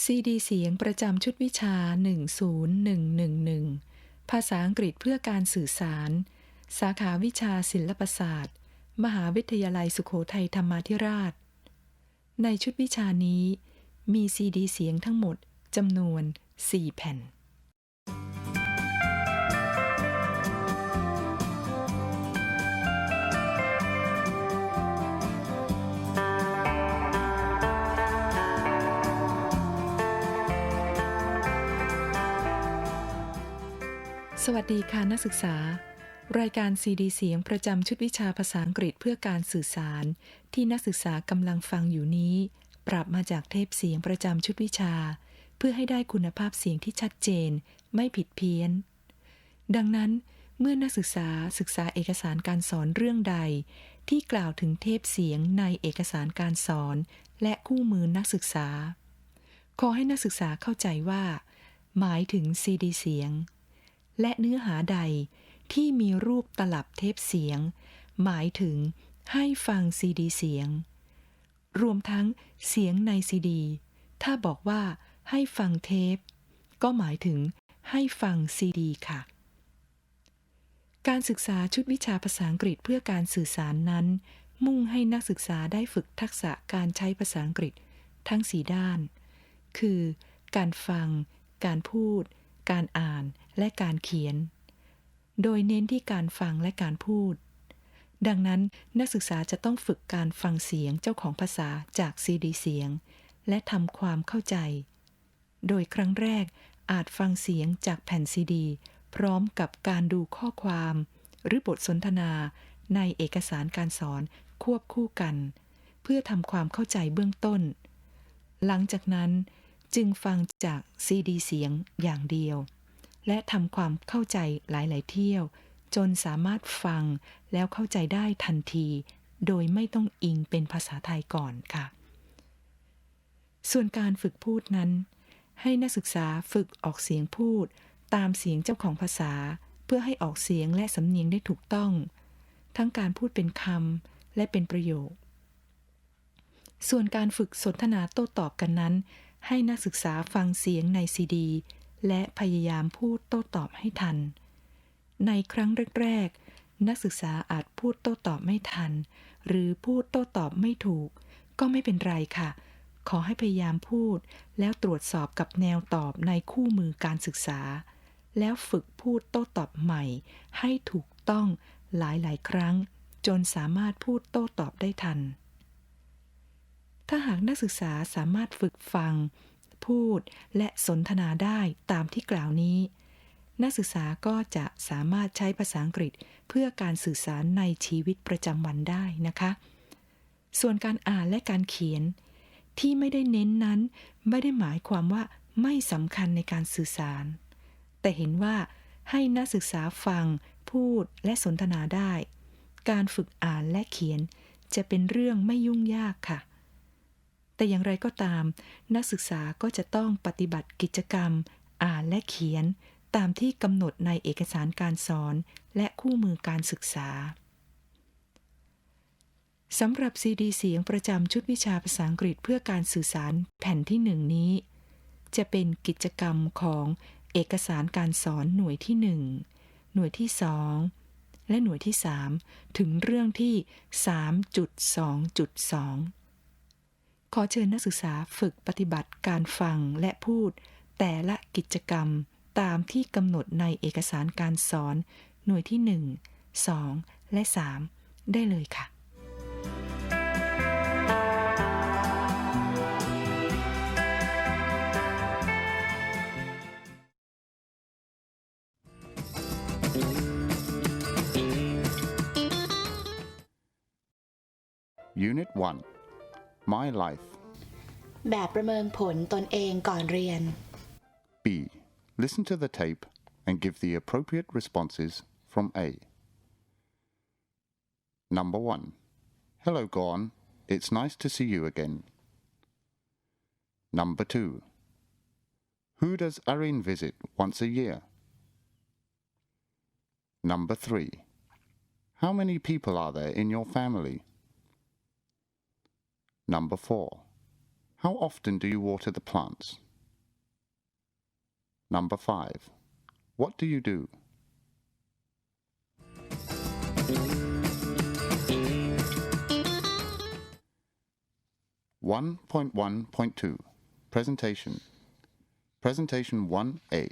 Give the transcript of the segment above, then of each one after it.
ซีดีเสียงประจำชุดวิชา 10111 ภาษาอังกฤษเพื่อการสื่อสาร สาขาวิชาศิลปศาสตร์ มหาวิทยาลัยสุโขทัยธรรมาธิราช ในชุดวิชานี้มีซีดีเสียงทั้งหมดจำนวน 4 แผ่นสวัสดีค่ะนักศึกษารายการซีดีเสียงประจำชุดวิชาภาษาอังกฤษเพื่อการสื่อสารที่นักศึกษากำลังฟังอยู่นี้ปรับมาจากเทปเสียงประจำชุดวิชาเพื่อให้ได้คุณภาพเสียงที่ชัดเจนไม่ผิดเพี้ยนดังนั้นเมื่อนักศึกษาเอกสารการสอนเรื่องใดที่กล่าวถึงเทปเสียงในเอกสารการสอนและคู่มือนักศึกษาขอให้นักศึกษาเข้าใจว่าหมายถึงซีดีเสียงและเนื้อหาใดที่มีรูปตลับเทปเสียงหมายถึงให้ฟังซีดีเสียงรวมทั้งเสียงในซีดีถ้าบอกว่าให้ฟังเทปก็หมายถึงให้ฟังซีดีค่ะการศึกษาชุดวิชาภาษาอังกฤษเพื่อการสื่อสารนั้นมุ่งให้นักศึกษาได้ฝึกทักษะการใช้ภาษาอังกฤษทั้ง4ด้านคือการฟังการพูดการอ่านและการเขียนโดยเน้นที่การฟังและการพูดดังนั้นนักศึกษาจะต้องฝึกการฟังเสียงเจ้าของภาษาจากซีดีเสียงและทำความเข้าใจโดยครั้งแรกอาจฟังเสียงจากแผ่นซีดีพร้อมกับการดูข้อความหรือบทสนทนาในเอกสารการสอนควบคู่กันเพื่อทำความเข้าใจเบื้องต้นหลังจากนั้นจึงฟังจากซีดีเสียงอย่างเดียวและทำความเข้าใจหลายๆเที่ยวจนสามารถฟังแล้วเข้าใจได้ทันทีโดยไม่ต้องอิงเป็นภาษาไทยก่อนค่ะส่วนการฝึกพูดนั้นให้นักศึกษาฝึกออกเสียงพูดตามเสียงเจ้าของภาษาเพื่อให้ออกเสียงและสำเนียงได้ถูกต้องทั้งการพูดเป็นคำและเป็นประโยคส่วนการฝึกสนทนาโต้ตอบกันนั้นให้นักศึกษาฟังเสียงในซีดีและพยายามพูดโต้ตอบให้ทันในครั้งแรกๆนักศึกษาอาจพูดโต้ตอบไม่ทันหรือพูดโต้ตอบไม่ถูกก็ไม่เป็นไรค่ะขอให้พยายามพูดแล้วตรวจสอบกับแนวตอบในคู่มือการศึกษาแล้วฝึกพูดโต้ตอบใหม่ให้ถูกต้องหลายๆครั้งจนสามารถพูดโต้ตอบได้ทันถ้าหากนักศึกษาสามารถฝึกฟังพูดและสนทนาได้ตามที่กล่าวนี้นักศึกษาก็จะสามารถใช้ภาษาอังกฤษเพื่อการสื่อสารในชีวิตประจำวันได้นะคะส่วนการอ่านและการเขียนที่ไม่ได้เน้นนั้นไม่ได้หมายความว่าไม่สำคัญในการสื่อสารแต่เห็นว่าให้นักศึกษาฟังพูดและสนทนาได้การฝึกอ่านและเขียนจะเป็นเรื่องไม่ยุ่งยากค่ะแต่อย่างไรก็ตามนักศึกษาก็จะต้องปฏิบัติกิจกรรมอ่านและเขียนตามที่กำหนดในเอกสารการสอนและคู่มือการศึกษาสำหรับซีดีเสียงประจำชุดวิชาภาษาอังกฤษเพื่อการสื่อสารแผ่นที่1นี้จะเป็นกิจกรรมของเอกสารการสอนหน่วยที่1หน่วยที่2และหน่วยที่3ถึงเรื่องที่ 3.2.2ขอเชิญนักศึกษาฝึกปฏิบัติการฟังและพูดแต่ละกิจกรรมตามที่กำหนดในเอกสารการสอนหน่วยที่1 2และ3ได้เลยค่ะUnit 1 My Life แบบประเมินผลตนเองก่อนเรียน B. Listen to the tape and give the appropriate responses from A. Number 1. Hello, Gorn. It's nice to see you again. Number 2. Who does Arin visit once a year? Number 3. How many people are there in your family? Number 4. How often do you water the plants? Number 5. What do you do? 1.1.2 Presentation. Presentation 1A.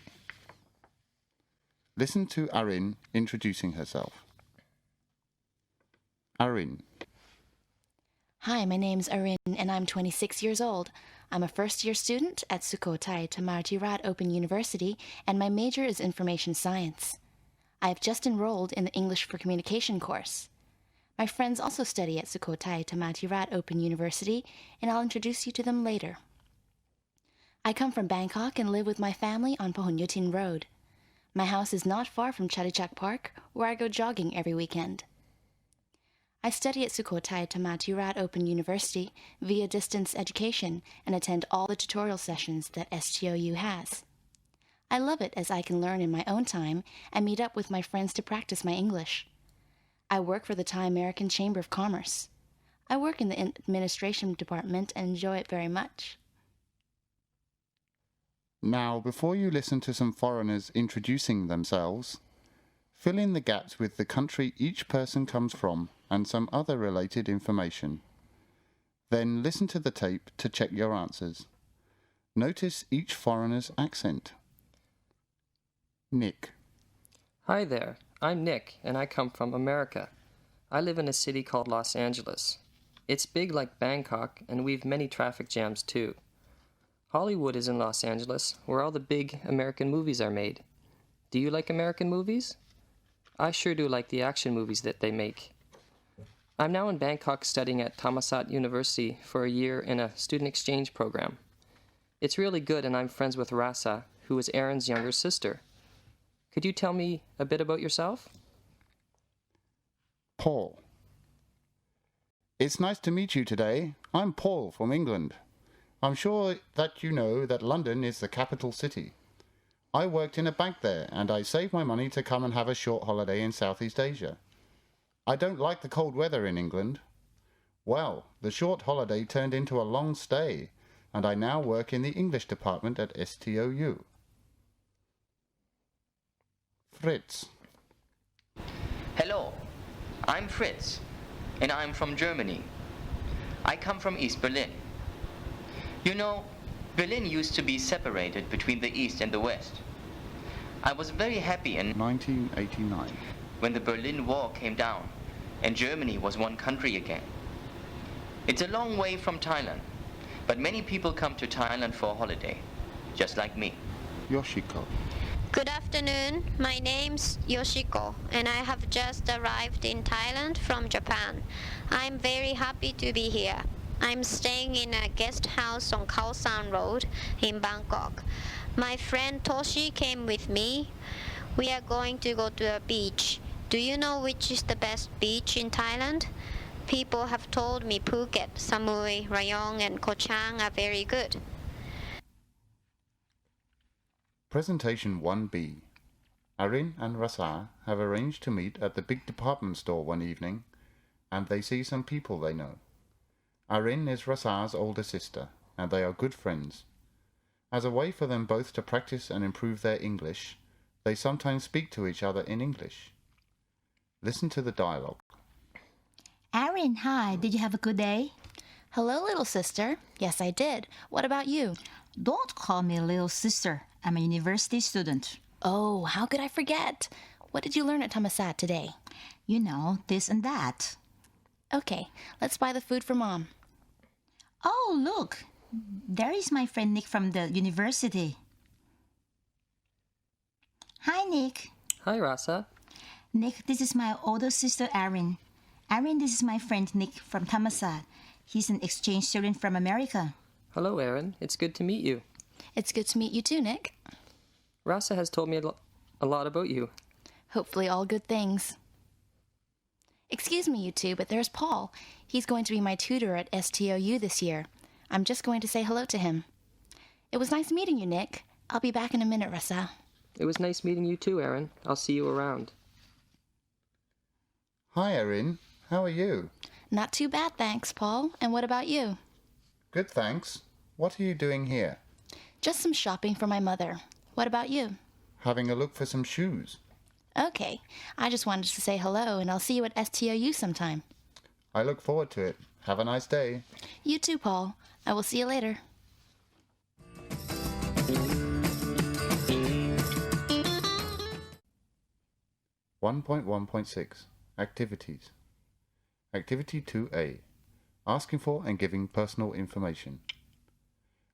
Listen to Arin introducing herself. Arin. Hi, my name's Arin, and I'm 26 years old. I'm a first-year student at Sukhothai Thammarathirat Open University, and my major is information science. I have just enrolled in the English for Communication course. My friends also study at Sukhothai Thammarathirat Open University, and I'll introduce you to them later. I come from Bangkok and live with my family on Pahonyotin Road. My house is not far from Chatuchak Park, where I go jogging every weekend. I study at Sukhothai Thammarathirat Open University via distance education and attend all the tutorial sessions that STOU has. I love it as I can learn in my own time and meet up with my friends to practice my English. I work for the Thai American Chamber of Commerce. I work in the administration department and enjoy it very much. Now, before you listen to some foreigners introducing themselves, fill in the gaps with the country each person comes from and some other related information. Then listen to the tape to check your answers. Notice each foreigner's accent. Nick. Hi there, I'm Nick, and I come from America. I live in a city called Los Angeles. It's big like Bangkok, and we've many traffic jams too. Hollywood is in Los Angeles, where all the big American movies are made. Do you like American movies? I sure do like the action movies that they make. I'm now in Bangkok studying at Thammasat University for a year in a student exchange program. It's really good, and I'm friends with Rasa, who is Aaron's younger sister. Could you tell me a bit about yourself? Paul. It's nice to meet you today. I'm Paul from England. I'm sure that you know that London is the capital city. I worked in a bank there, and I saved my money to come and have a short holiday in Southeast Asia. I don't like the cold weather in England. Well, the short holiday turned into a long stay, and I now work in the English department at STOU. Fritz. Hello, I'm Fritz, and I'm from Germany. I come from East Berlin. You know, Berlin used to be separated between the East and the West. I was very happy in 1989. when the Berlin Wall came down and Germany was one country again. It's a long way from Thailand, but many people come to Thailand for a holiday, just like me. Yoshiko. Good afternoon. My name's Yoshiko, and I have just arrived in Thailand from Japan. I'm very happy to be here. I'm staying in a guest house on Khao San Road in Bangkok. My friend Toshi came with me. We are going to go to a beach. Do you know which is the best beach in Thailand? People have told me Phuket, Samui, Rayong, and Koh Chang are very good. Presentation 1B. Arin and Rasa have arranged to meet at the big department store one evening, and they see some people they know. Arin is Rasa's older sister, and they are good friends. As a way for them both to practice and improve their English, they sometimes speak to each other in English. Listen to the dialogue. Arin, hi. Did you have a good day? Hello, little sister. Yes, I did. What about you? Don't call me little sister. I'm a university student. Oh, how could I forget? What did you learn at Thammasat today? You know, this and that. Okay, let's buy the food for Mom. Oh, look. There is my friend Nick from the university. Hi, Nick. Hi, Rasa. Nick, this is my older sister, Arin. Arin, this is my friend Nick from Thammasat. He's an exchange student from America. Hello, Aaron. It's good to meet you. It's good to meet you too, Nick. Rasa has told me a lot about you. Hopefully all good things. Excuse me, you two, but there's Paul. He's going to be my tutor at STOU this year. I'm just going to say hello to him. It was nice meeting you, Nick. I'll be back in a minute, Rasa. It was nice meeting you too, Aaron. I'll see you around. Hi, Arin. How are you? Not too bad, thanks, Paul. And what about you? Good, thanks. What are you doing here? Just some shopping for my mother. What about you? Having a look for some shoes. Okay, I just wanted to say hello and I'll see you at STOU sometime. I look forward to it. Have a nice day. You too, Paul. I will see you later. Activities. Activity 2A. Asking for and giving personal information.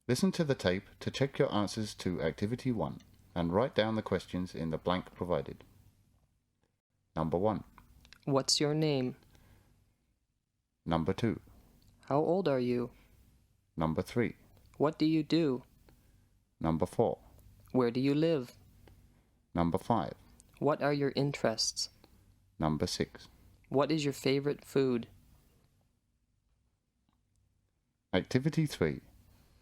Listen to the tape to check your answers to Activity 1 and write down the questions in the blank provided. Number 1. What's your name? Number 2. How old are you? Number 3. What do you do? Number 4. Where do you live? Number 5. What are your interests? Number 6. What is your favorite food? Activity 3.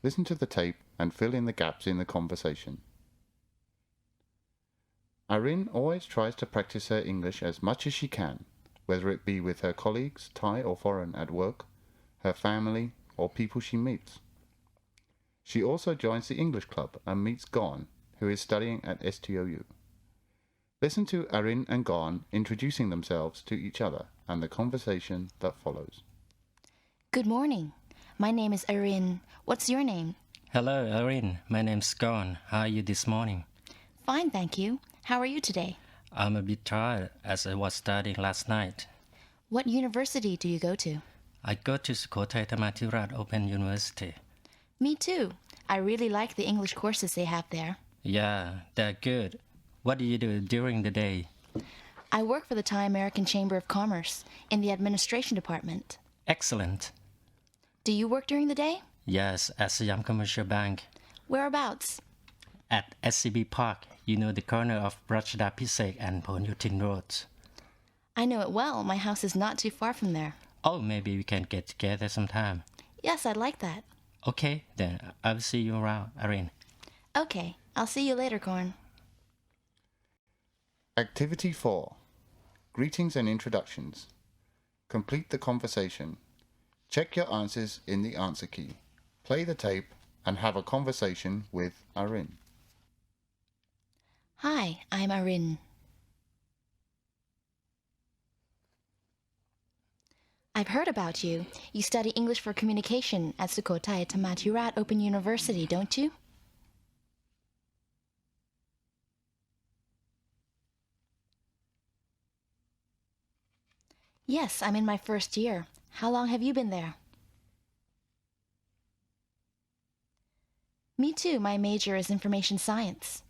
Listen to the tape and fill in the gaps in the conversation. Arin always tries to practice her English as much as she can, whether it be with her colleagues, Thai or foreign, at work, her family, or people she meets. She also joins the English club and meets Gon, who is studying at STOU. Listen to Arin and Gon introducing themselves to each other and the conversation that follows. Good morning. My name is Arin. What's your name? Hello, Erin. My name's Gon. How are you this morning? Fine, thank you. How are you today? I'm a bit tired as I was studying last night. What university do you go to? I go to Sukhothai Thammathirat Open University. Me too. I really like the English courses they have there. Yeah, they're good. What do you do during the day? I work for the Thai American Chamber of Commerce in the administration department. Excellent. Do you work during the day? Yes, at Siam Commercial Bank. Whereabouts? At SCB Park, you know the corner of Rachda Pisek and Phon Yutin roads. I know it well. My house is not too far from there. Oh, maybe we can get together sometime. Yes, I'd like that. Okay, then I'll see you around, Erin. Okay, I'll see you later, Corn. Activity 4. Greetings and introductions. Complete the conversation. Check your answers in the answer key. Play the tape and have a conversation with Arin. Hi, I'm Arin. I've heard about you. You study English for Communication at Sukhothai Thammathirat Open University, don't you? Yes, I'm in my first year. How long have you been there? Me too. My major is information science.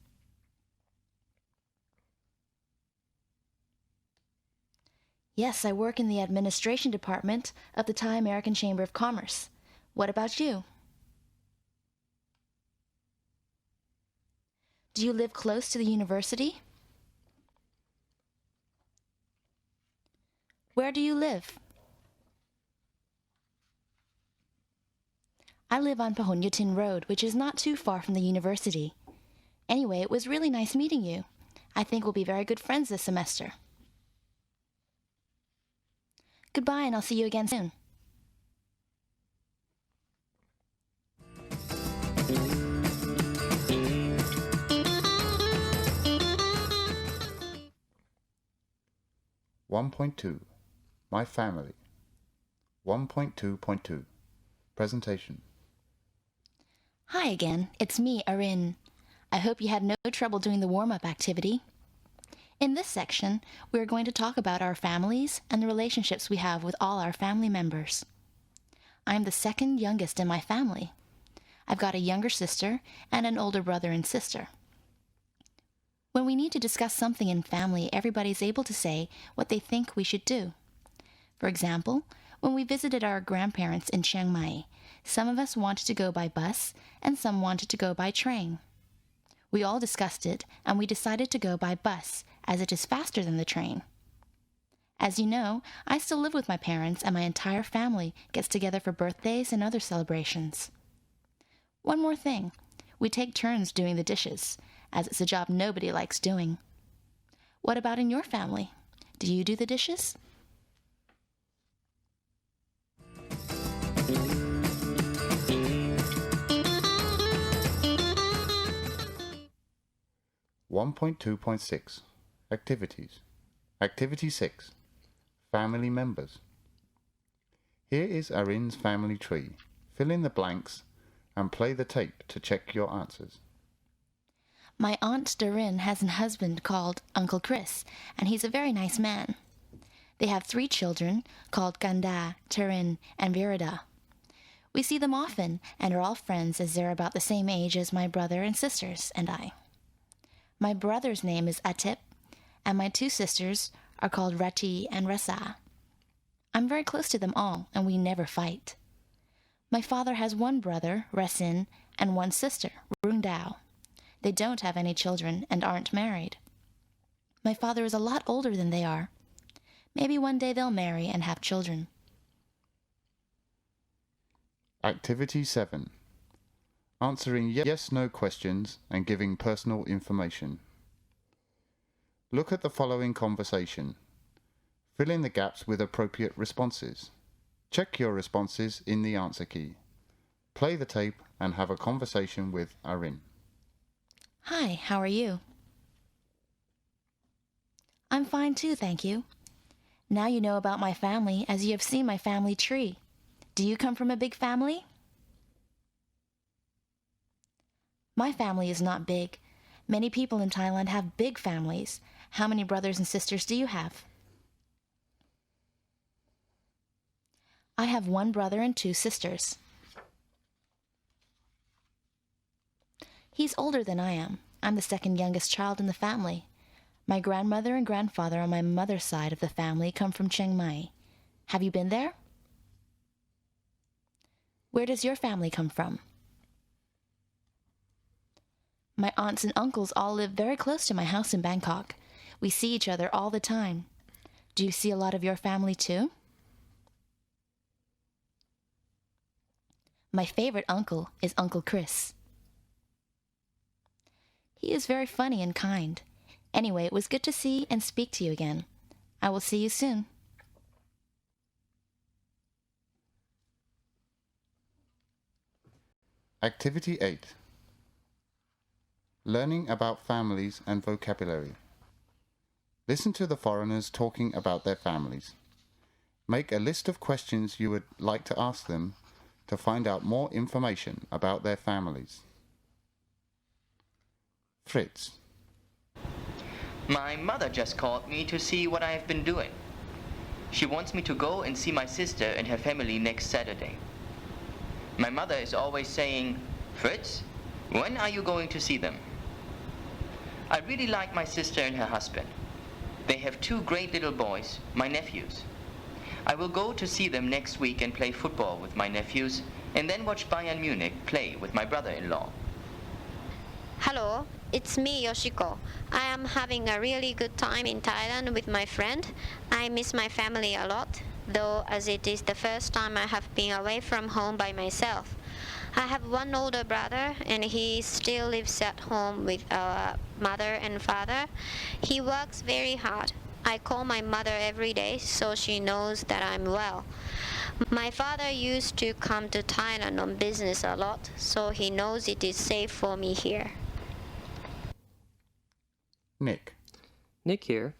Yes, I work in the administration department of the Thai American Chamber of Commerce. What about you? Do you live close to the university? Where do you live? I live on Phon Yutin Road, which is not too far from the university. Anyway, it was really nice meeting you. I think we'll be very good friends this semester. Goodbye, and I'll see you again soon. My family. 1.2.2 Presentation. Hi again, it's me, Arin. I hope you had no trouble doing the warm-up activity. In this section, we are going to talk about our families and the relationships we have with all our family members. I'm the second youngest in my family. I've got a younger sister and an older brother and sister. When we need to discuss something in family, everybody's able to say what they think we should do. For example, when we visited our grandparents in Chiang Mai, some of us wanted to go by bus and some wanted to go by train. We all discussed it, and we decided to go by bus, as it is faster than the train. As you know, I still live with my parents, and my entire family gets together for birthdays and other celebrations. One more thing. We take turns doing the dishes, as it's a job nobody likes doing. What about in your family? Do you do the dishes? 1.2.6 Activities. Activity 6 Family Members. Here is Arin's family tree. Fill in the blanks and play the tape to check your answers. My Aunt Doreen has a husband called Uncle Chris, and he's a very nice man. They have 3 children called Ganda, Turin, and Virida. We see them often and are all friends as they're about the same age as my brother and sisters and I. My brother's name is Atip, and my 2 sisters are called Rati and Rasa. I'm very close to them all, and we never fight. My father has 1 brother, Resin, and 1 sister, Rundao. They don't have any children and aren't married. My father is a lot older than they are. Maybe one day they'll marry and have children. Activity 7 Answering yes-no questions and giving personal information. Look at the following conversation. Fill in the gaps with appropriate responses. Check your responses in the answer key. Play the tape and have a conversation with Arin. Hi, how are you? I'm fine too, thank you. Now you know about my family as you have seen my family tree. Do you come from a big family? My family is not big. Many people in Thailand have big families. How many brothers and sisters do you have? I have 1 brother and 2 sisters. He's older than I am. I'm the second youngest child in the family. My grandmother and grandfather on my mother's side of the family come from Chiang Mai. Have you been there? Where does your family come from? My aunts and uncles all live very close to my house in Bangkok. We see each other all the time. Do you see a lot of your family too? My favorite uncle is Uncle Chris. He is very funny and kind. Anyway, it was good to see and speak to you again. I will see you soon. Activity 8 Learning about families and vocabulary. Listen to the foreigners talking about their families. Make a list of questions you would like to ask them to find out more information about their families. Fritz. My mother just called me to see what I have been doing. She wants me to go and see my sister and her family next Saturday. My mother is always saying, Fritz, when are you going to see them? I really like my sister and her husband. They have 2 great little boys, my nephews. I will go to see them next week and play football with my nephews and then watch Bayern Munich play with my brother-in-law. Hello, it's me, Yoshiko. I am having a really good time in Thailand with my friend. I miss my family a lot, though, as it is the first time I have been away from home by myself. I have 1 older brother, and he still lives at home with our mother and father. He works very hard. I call my mother every day, so she knows that I'm well. My father used to come to Thailand on business a lot, so he knows it is safe for me here. Nick. Nick here.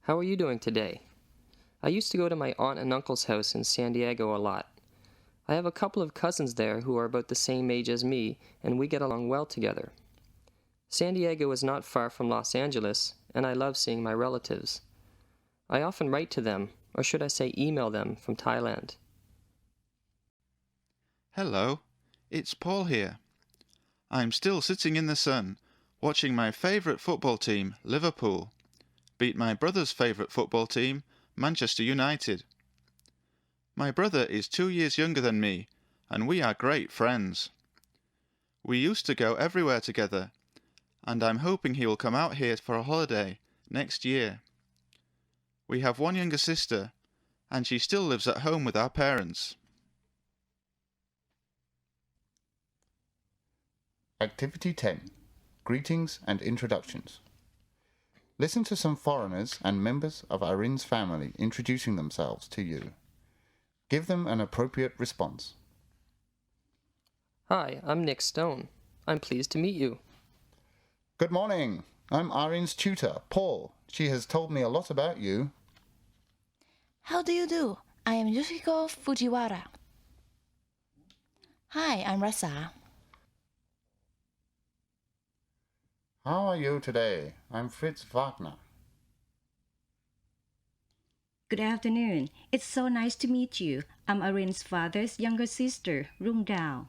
How are you doing today? I used to go to my aunt and uncle's house in San Diego a lot. I have a couple of cousins there who are about the same age as me, and we get along well together. San Diego is not far from Los Angeles, and I love seeing my relatives. I often write to them, or should I say email them, from Thailand. Hello, it's Paul here. I'm still sitting in the sun, watching my favourite football team, Liverpool, beat my brother's favourite football team, Manchester United. My brother is 2 years younger than me, and we are great friends. We used to go everywhere together, and I'm hoping he will come out here for a holiday next year. We have 1 younger sister, and she still lives at home with our parents. Activity 10 Greetings and Introductions. Listen to some foreigners and members of Arin's family introducing themselves to you. Give them an appropriate response. Hi, I'm Nick Stone. I'm pleased to meet you. Good morning. I'm Arin's tutor, Paul. She has told me a lot about you. How do you do? I am Yoshiko Fujiwara. Hi, I'm Rasa. How are you today? I'm Fritz Wagner. Good afternoon. It's so nice to meet you. I'm Arin's father's younger sister, Rung Dao.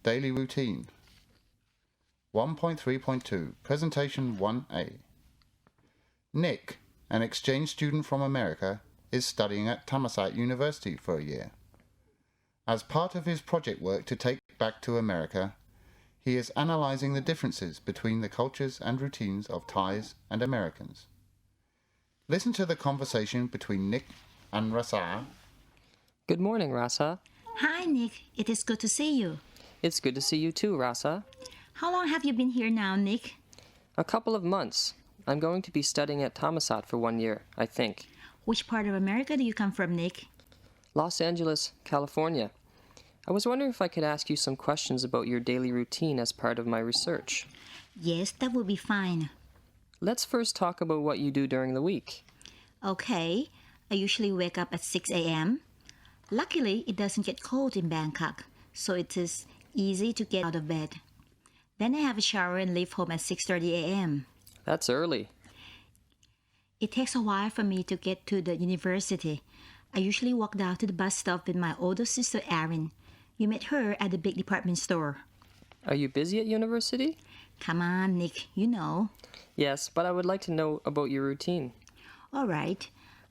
Daily routine. 1.3.2 Presentation 1A. Nick, an exchange student from America, is studying at Thammasat University for a year. As part of his project work to take back to America, he is analyzing the differences between the cultures and routines of Thais and Americans. Listen to the conversation between Nick and Rasa. Good morning, Rasa. Hi, Nick. It is good to see you. It's good to see you too, Rasa. How long have you been here now, Nick? A couple of months. I'm going to be studying at Thammasat for 1 year, I think. Which part of America do you come from, Nick? Los Angeles, California. I was wondering if I could ask you some questions about your daily routine as part of my research. Yes, that will be fine. Let's first talk about what you do during the week. Okay. I usually wake up at 6 a.m. Luckily, it doesn't get cold in Bangkok, so it is easy to get out of bed. Then I have a shower and leave home at 6:30 a.m. That's early. It takes a while for me to get to the university. I usually walk down to the bus stop with my older sister Erin. You met her at the big department store. Are you busy at university? Come on, Nick, you know. Yes, but I would like to know about your routine. All right.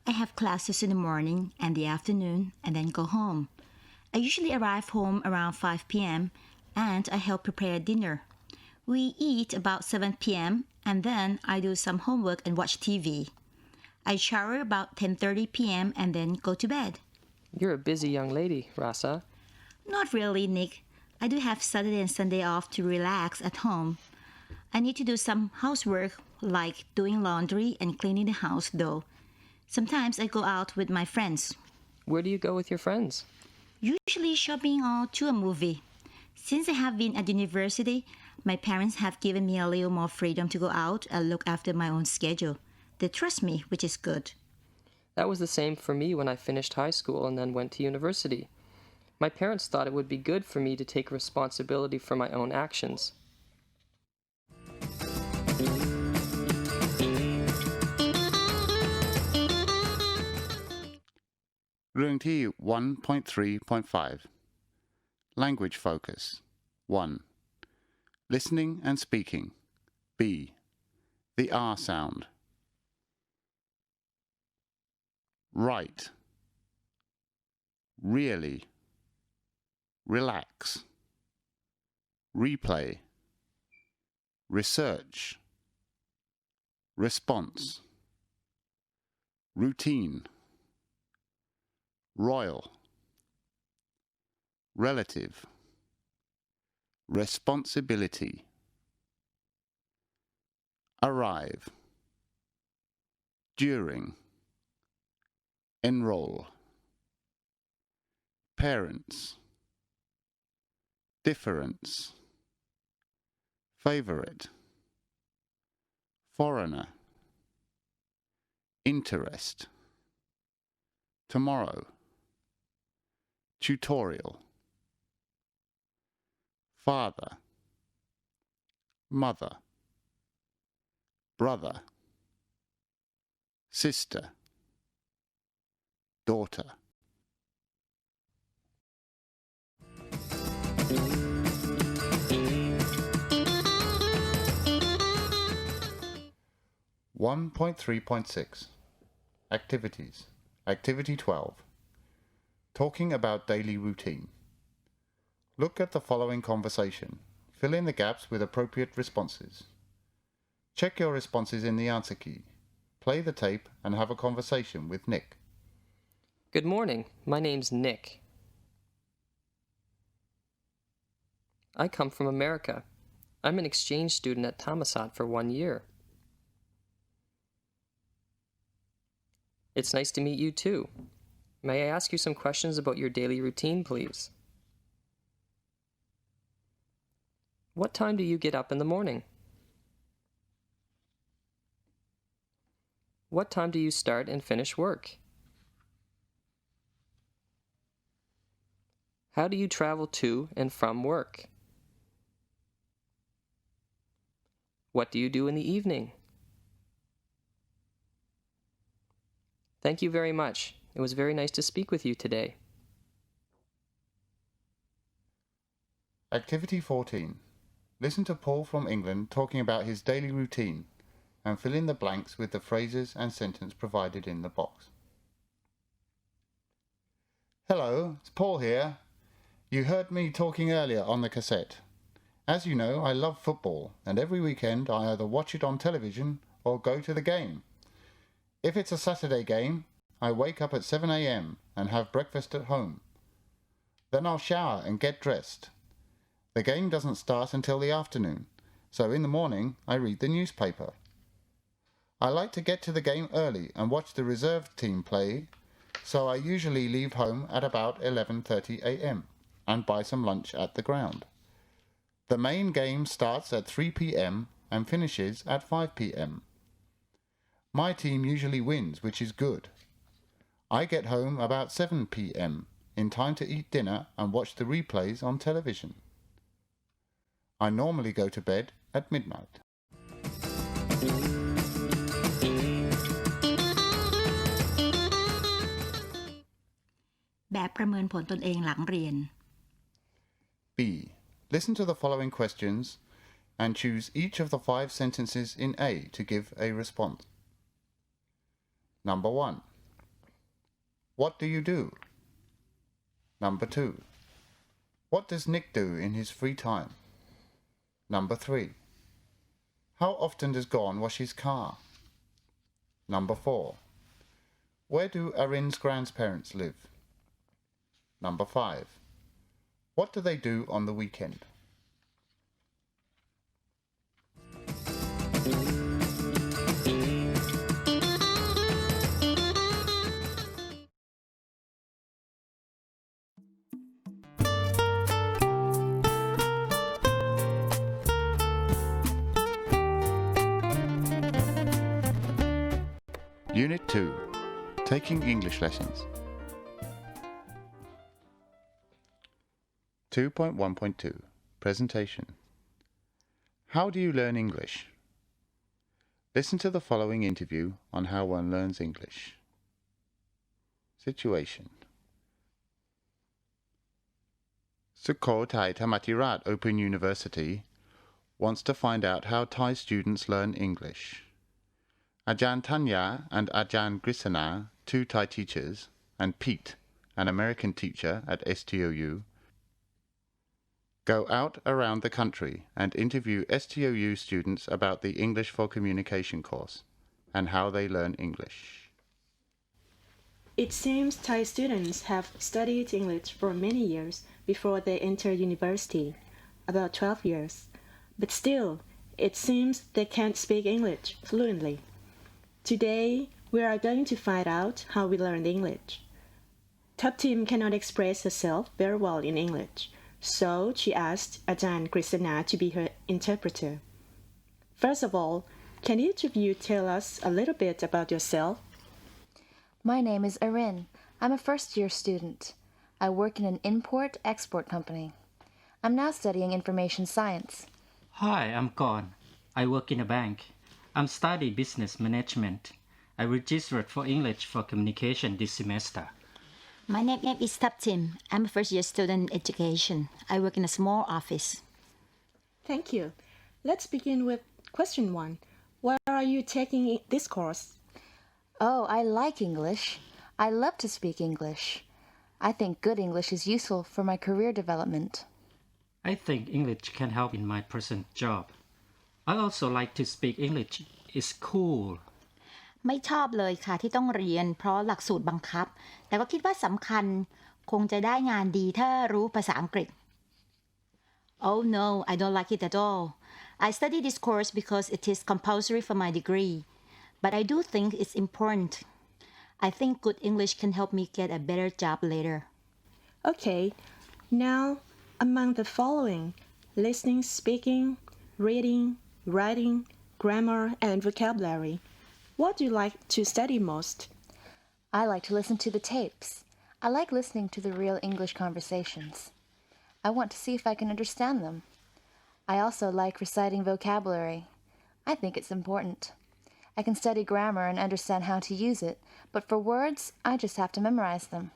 I have classes in the morning and the afternoon and then go home. I usually arrive home around 5 p.m. and I help prepare dinner. We eat about 7 p.m. and then I do some homework and watch TV. I shower about 10:30 p.m. and then go to bed. You're a busy young lady, Rasa. Not really, Nick. I do have Saturday and Sunday off to relax at home. I need to do some housework like doing laundry and cleaning the house though. Sometimes I go out with my friends. Where do you go with your friends? Usually shopping or to a movie. Since I have been at university, my parents have given me a little more freedom to go out and look after my own schedule. They trust me, which is good. That was the same for me when I finished high school and then went to university. My parents thought it would be good for me to take responsibility for my own actions. Ring T 1.3.5 Language Focus 1. Listening and speaking. B. The R sound. Right. Really. Relax. Replay. Research. Response. Routine. Royal. Relative. Responsibility. Arrive. During. Enroll. Parents. Difference. Favorite. Foreigner. Interest. Tomorrow. Tutorial. Father. Mother. Brother. Sister. Daughter. (1.3.6) Activities. Activity 12. Talking about daily routine. Look at the following conversation. Fill in the gaps with appropriate responses. Check your responses in the answer key. Play the tape and have a conversation with Nick. Good morning. My name's Nick. I come from America. I'm an exchange student at Thammasat for 1 year. It's nice to meet you too. May I ask you some questions about your daily routine, please? What time do you get up in the morning? What time do you start and finish work? How do you travel to and from work? What do you do in the evening? Thank you very much. It was very nice to speak with you today. Activity 14. Listen to Paul from England talking about his daily routine and fill in the blanks with the phrases and sentence provided in the box. Hello, it's Paul here. You heard me talking earlier on the cassette. As you know, I love football, and every weekend I either watch it on television or go to the game. If it's a Saturday game, I wake up at 7 a.m. and have breakfast at home. Then I'll shower and get dressed. The game doesn't start until the afternoon, so in the morning I read the newspaper. I like to get to the game early and watch the reserve team play, so I usually leave home at about 11:30 a.m. and buy some lunch at the ground. The main game starts at 3 p.m. and finishes at 5 p.m. My team usually wins, which is good. I get home about 7 p.m. in time to eat dinner and watch the replays on television. I normally go to bed at midnight. แบบประเมินผลตนเองหลังเรียน B. Listen to the following questions and choose each of the 5 sentences in A to give a response. Number 1. What do you do? Number 2. What does Nick do in his free time? Number 3. How often does Gon wash his car? Number 4. Where do Arin's grandparents live? Number 5. What do they do on the weekend? Unit 2. Taking English Lessons. 2.1.2 Presentation. How do you learn English? Listen to the following interview on how one learns English. Situation. Sukhothai Thammathirat Open University wants to find out how Thai students learn English. Ajahn Tanya and Ajahn Grisana, 2 Thai teachers, and Pete, an American teacher at STOU, go out around the country and interview STOU students about the English for Communication course and how they learn English. It seems Thai students have studied English for many years before they enter university, about 12 years. But still, it seems they can't speak English fluently. Today, we are going to find out how we learn English. Top Tim cannot express herself very well in English, so she asked Ajahn Krisana to be her interpreter. First of all, can each of you tell us a little bit about yourself? My name is Arin. I'm a first-year student. I work in an import-export company. I'm now studying information science. Hi, I'm Gon. I work in a bank. I'm studying business management. I registered for English for Communication this semester. My name is Tim. I'm a first-year student in education. I work in a small office. Thank you. Let's begin with question 1. Why are you taking this course? Oh, I like English. I love to speak English. I think good English is useful for my career development. I think English can help in my present job. I also like to speak English. It's cool. ไม่ชอบเลยค่ะที่ต้องเรียนเพราะหลักสูตรบังคับแต่ก็คิดว่าสำคัญคงจะได้งานดีถ้ารู้ภาษาอังกฤษ Oh no, I don't like it at all. I study this course because it is compulsory for my degree, but I do think it's important. I think good English can help me get a better job later. Okay, now among the following: listening, speaking, reading, writing, grammar, and vocabulary, what do you like to study most? I like to listen to the tapes. I like listening to the real English conversations. I want to see if I can understand them. I also like reciting vocabulary. I think it's important. I can study grammar and understand how to use it, but for words, I just have to memorize them.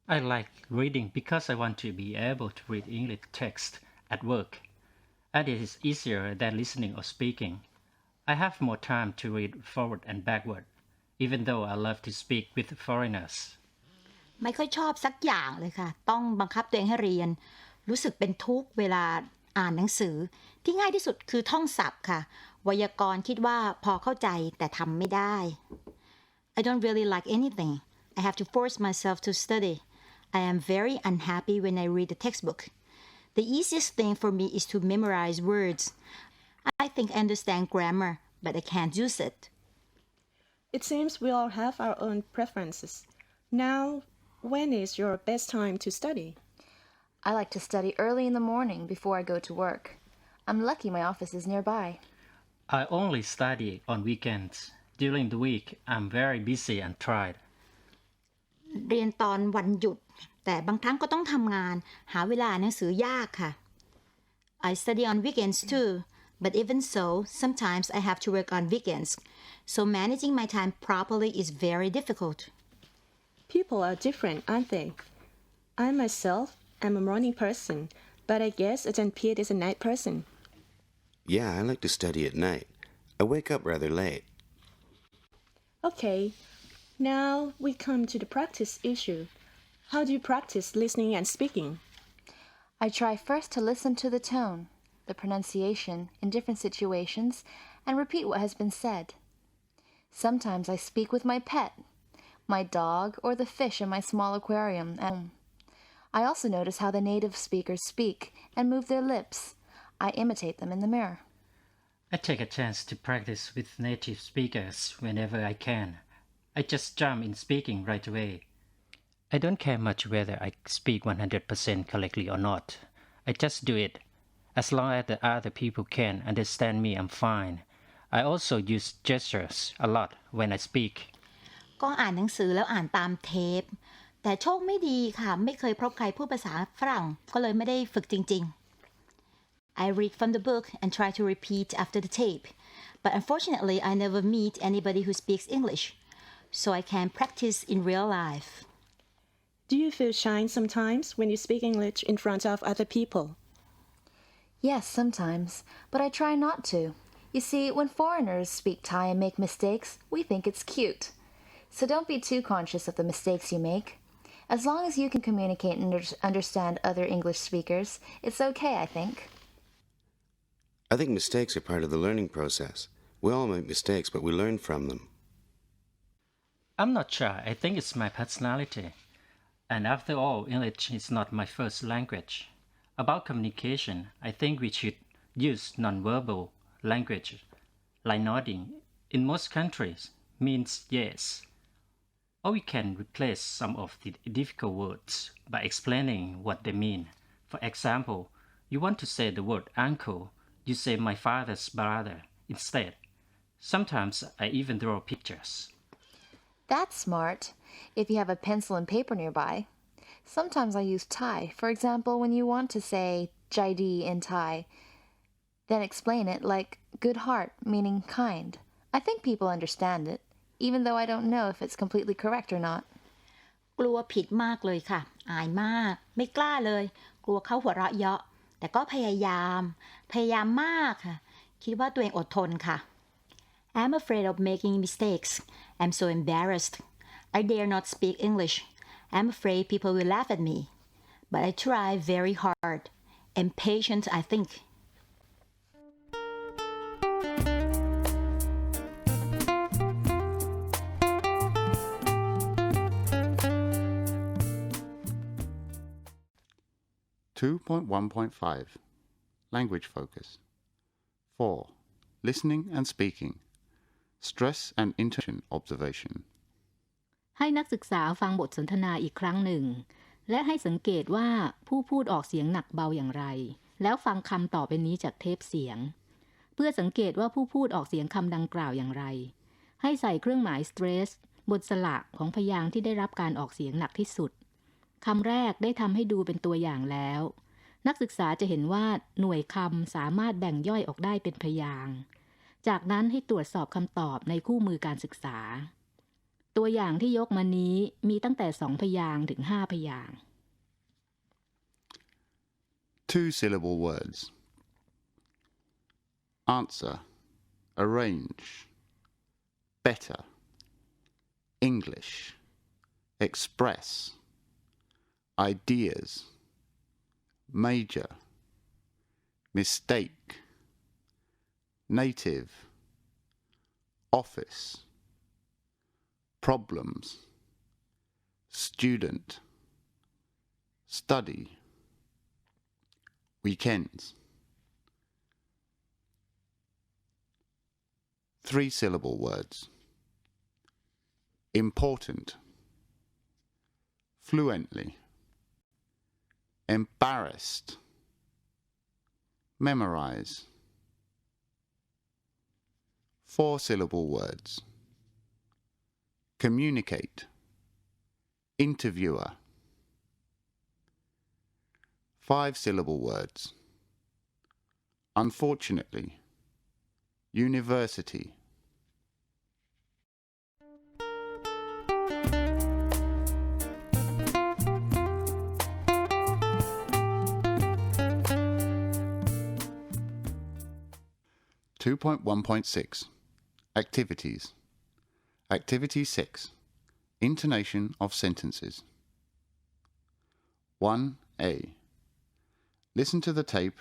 I like reading because I want to be able to read English text at work, and it is easier than listening or speaking. I have more time to read forward and backward, even though I love to speak with foreigners. ไม่ค่อยชอบสักอย่างเลยค่ะต้องบังคับตัวเองให้เรียนรู้สึกเป็นทุกข์เวลาอ่านหนังสือที่ง่ายที่สุดคือท่องศัพท์ค่ะไวยากรณ์คิดว่าพอเข้าใจแต่ทำไม่ได้ I don't really like anything. I have to force myself to study. I am very unhappy when I read the textbook. The easiest thing for me is to memorize words. I think I understand grammar, but I can't use it. It seems we all have our own preferences. Now, when is your best time to study? I like to study early in the morning before I go to work. I'm lucky my office is nearby. I only study on weekends. During the week, I'm very busy and tired. เรียนตอนวันหยุดแต่บางครั้งก็ต้องทำงานหาเวลาอ่านหนังสือยากค่ะ I study on weekends too, but even so, sometimes I have to work on weekends, so managing my time properly is very difficult. People are different, aren't they? I myself am a morning person, but I guess Ajahn Piet is a night person. Yeah, I like to study at night. I wake up rather late. Okay, now we come to the practice issue. How do you practice listening and speaking? I try first to listen to the tone, the pronunciation in different situations, and repeat what has been said. Sometimes I speak with my pet, my dog, or the fish in my small aquarium at home. I also notice how the native speakers speak and move their lips. I imitate them in the mirror. I take a chance to practice with native speakers whenever I can. I just jump in speaking right away. I don't care much whether I speak 100% correctly or not. I just do it. As long as the other people can understand me, I'm fine. I also use gestures a lot when I speak. ก็อ่านหนังสือแล้วอ่านตามเทปแต่โชคไม่ดีค่ะไม่เคยพบใครพูดภาษาฝรั่งก็เลยไม่ได้ฝึกจริงๆ I read from the book and try to repeat after the tape, but unfortunately I never meet anybody who speaks English, so I can't practice in real life. Do you feel shy sometimes when you speak English in front of other people? Yes, sometimes, but I try not to. You see, when foreigners speak Thai and make mistakes, we think it's cute. So don't be too conscious of the mistakes you make. As long as you can communicate and understand other English speakers, it's okay, I think. I think mistakes are part of the learning process. We all make mistakes, but we learn from them. I'm not shy. I think it's my personality. And after all, English is not my first language. About communication, I think we should use nonverbal language, like nodding. In most countries, means yes. Or we can replace some of the difficult words by explaining what they mean. For example, you want to say the word uncle, you say my father's brother instead. Sometimes I even draw pictures. That's smart, if you have a pencil and paper nearby. Sometimes I use Thai. For example, when you want to say Jaidi in Thai, then explain it like good heart, meaning kind. I think people understand it, even though I don't know if it's completely correct or not. กลัวผิดมากเลยค่ะอายมากไม่กล้าเลยกลัวเขาหัวเราะเยาะแต่ก็พยายามมากค่ะคิดว่าตัวเองอดทนค่ะ I'm afraid of making mistakes. I'm so embarrassed. I dare not speak English. I'm afraid people will laugh at me. But I try very hard. I'm patient, I think. Language focus. 4. Listening and speaking. Stress and intonation observation. ให้นักศึกษาฟังบทสนทนาอีกครั้งหนึ่งและให้สังเกตว่าผู้พูดออกเสียงหนักเบาอย่างไรแล้วฟังคำต่อไปนี้จากเทปเสียงเพื่อสังเกตว่าผู้พูดออกเสียงคำดังกล่าวอย่างไรให้ใส่เครื่องหมายสเตรสบนสระของพยางค์ที่ได้รับการออกเสียงหนักที่สุดคำแรกได้ทำให้ดูเป็นตัวอย่างแล้วนักศึกษาจะเห็นว่าหน่วยคำสามารถแบ่งย่อยออกได้เป็นพยางค์จากนั้นให้ตรวจสอบคำตอบในคู่มือการศึกษาตัวอย่างที่ยกมานี้มีตั้งแต่2พยางค์ถึง5พยางค์ 2-syllable words. Answer, arrange, better, English, express, ideas, major, mistake, native, office, problems, student, study, weekends. 3-syllable words. Important, fluently, embarrassed, memorize. 4-syllable words. Communicate, interviewer. 5-syllable words. Unfortunately, university. (2.1.6) Activities. Activity 6. Intonation of sentences. 1A. Listen to the tape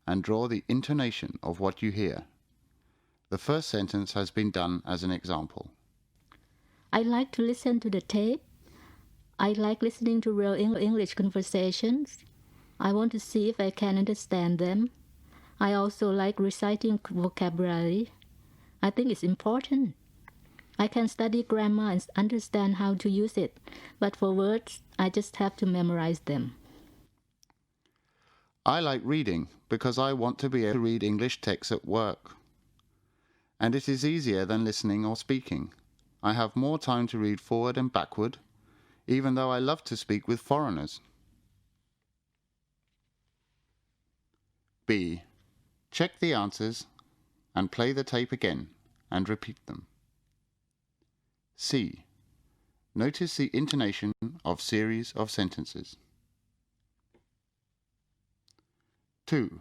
and draw the intonation of what you hear. The first sentence has been done as an example. I like to listen to the tape. I like listening to real English conversations. I want to see if I can understand them. I also like reciting vocabulary. I think it's important. I can study grammar and understand how to use it, but for words, I just have to memorize them. I like reading because I want to be able to read English texts at work. And it is easier than listening or speaking. I have more time to read forward and backward, even though I love to speak with foreigners. B. Check the answers and play the tape again and repeat them. C. Notice the intonation of series of sentences. 2.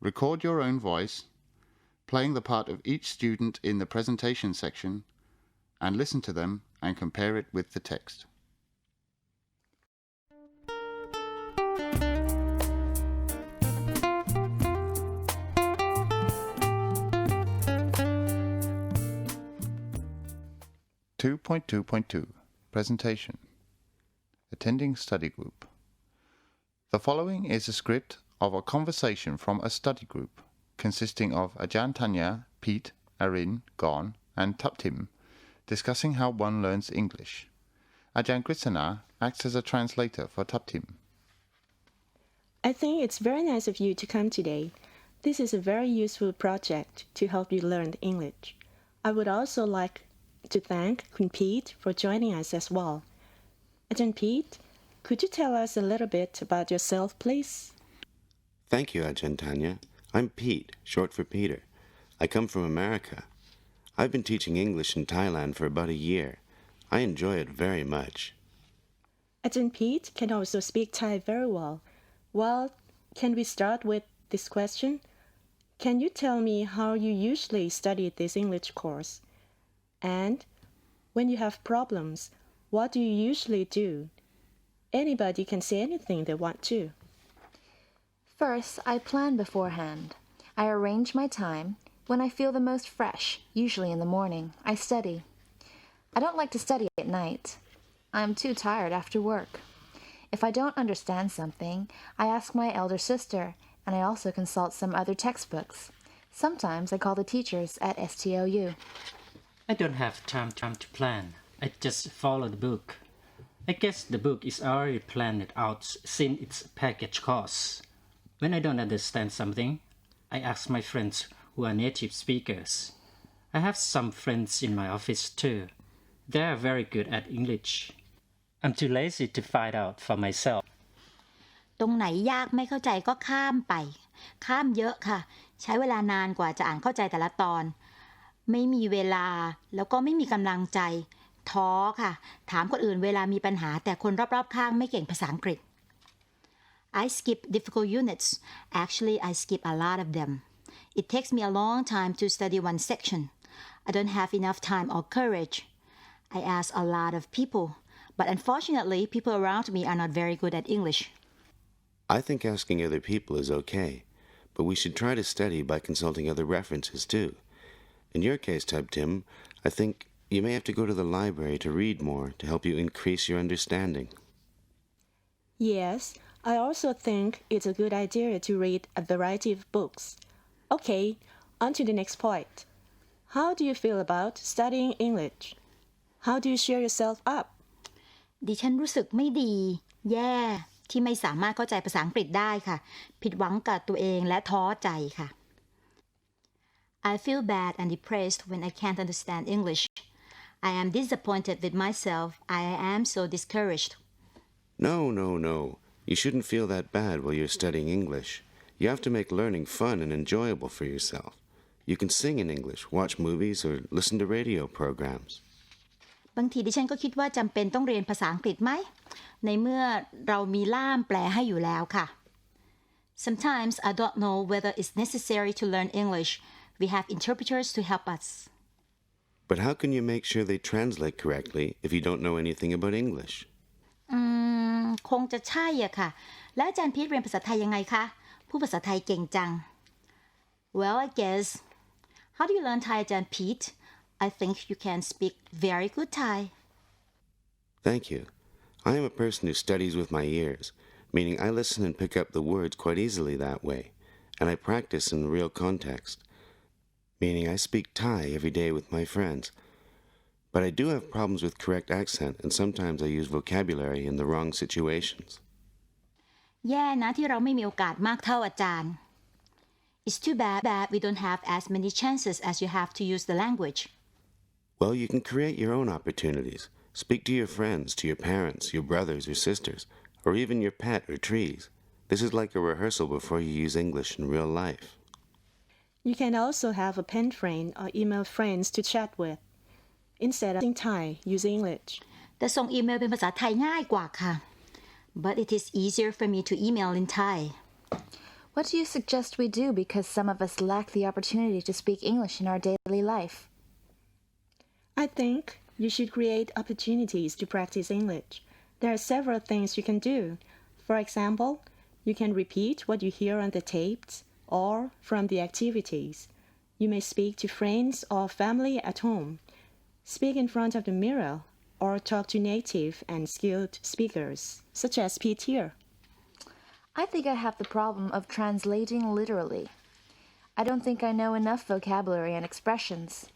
Record your own voice, playing the part of each student in the presentation section, and listen to them and compare it with the text. (2.2.2) Presentation. Attending study group. The following is a script of a conversation from a study group consisting of Ajahn Tanya, Pete, Arin, Gon, and Taptim discussing how one learns English. Ajahn Krishna acts as a translator for Taptim. I think it's very nice of you to come today. This is a very useful project to help you learn English. I would also like to thank Kun Pete for joining us as well. Ajahn Pete, could you tell us a little bit about yourself, please? Thank you, Ajahn Tanya. I'm Pete, short for Peter. I come from America. I've been teaching English in Thailand for about a year. I enjoy it very much. Ajahn Pete can also speak Thai very well. Well, can we start with this question? Can you tell me how you usually study this English course? And when you have problems, what do you usually do? Anybody can say anything they want to. First, I plan beforehand. I arrange my time. When I feel the most fresh, usually in the morning, I study. I don't like to study at night. I'm too tired after work. If I don't understand something, I ask my elder sister, and I also consult some other textbooks. Sometimes I call the teachers at STOU. I don't have time to plan. I just follow the book. I guess the book is already planned out since its package costs. When I don't understand something, I ask my friends who are native speakers. I have some friends in my office too. They are very good at English. I'm too lazy to find out for myself. ตรงไหนยากไม่เข้าใจก็ข้ามไป ข้ามเยอะค่ะ ใช้เวลานานกว่าจะอ่านเข้าใจแต่ละตอน ไม่มีเวลาแล้วก็ไม่มีกำลังใจ ท้อค่ะ ถามคนอื่นเวลามีปัญหาแต่คนรอบๆข้างไม่เก่งภาษาอังกฤษ I skip difficult units. Actually, I skip a lot of them. It takes me a long time to study one section. I don't have enough time or courage. I ask a lot of people, but unfortunately, people around me are not very good at English. I think asking other people is okay, but we should try to study by consulting other references too. In your case, Type Tim, I think you may have to go to the library to read more to help you increase your understanding. Yes, I also think it's a good idea to read a variety of books. Okay, on to the next point. How do you feel about studying English? How do you cheer yourself up? ดิฉันรู้สึกไม่ดี แย่ที่ไม่สามารถเข้าใจภาษาอังกฤษได้ค่ะ ผิดหวังกับตัวเองและท้อใจค่ะ I feel bad and depressed when I can't understand English. I am disappointed with myself. I am so discouraged. No. You shouldn't feel that bad while you're studying English. You have to make learning fun and enjoyable for yourself. You can sing in English, watch movies, or listen to radio programs. บางทีดิฉันก็คิดว่าจำเป็นต้องเรียนภาษาอังกฤษไหม ในเมื่อเรามีล่ามแปลให้อยู่แล้วค่ะ Sometimes I don't know whether it's necessary to learn English. We have interpreters to help us. But how can you make sure they translate correctly if you don't know anything about English? คงจะใช่อะค่ะ แล้วอาจารย์พีทเรียนภาษาไทยยังไงคะผู้ภาษาไทยเก่งจัง Well, I guess. How do you learn Thai, อาจารย์พีท I think you can speak very good Thai. Thank you. I am a person who studies with my ears, meaning I listen and pick up the words quite easily that way, and I practice in real context, meaning I speak Thai every day with my friends. But I do have problems with correct accent, and sometimes I use vocabulary in the wrong situations. แย่นะที่เราไม่มีโอกาสมากเท่าอาจารย์ It's too bad we don't have as many chances as you have to use the language. Well, you can create your own opportunities. Speak to your friends, to your parents, your brothers or sisters, or even your pet or trees. This is like a rehearsal before you use English in real life. You can also have a pen friend or email friends to chat with. Instead of using Thai, use English. แต่ส่งอีเมลเป็นภาษาไทยง่ายกว่าค่ะ But it is easier for me to email in Thai. What do you suggest we do because some of us lack the opportunity to speak English in our daily life? I think you should create opportunities to practice English. There are several things you can do. For example, you can repeat what you hear on the tapes or from the activities. You may speak to friends or family at home. Speak in front of the mirror or talk to native and skilled speakers, such as Pete here. I think I have the problem of translating literally. I don't think I know enough vocabulary and expressions.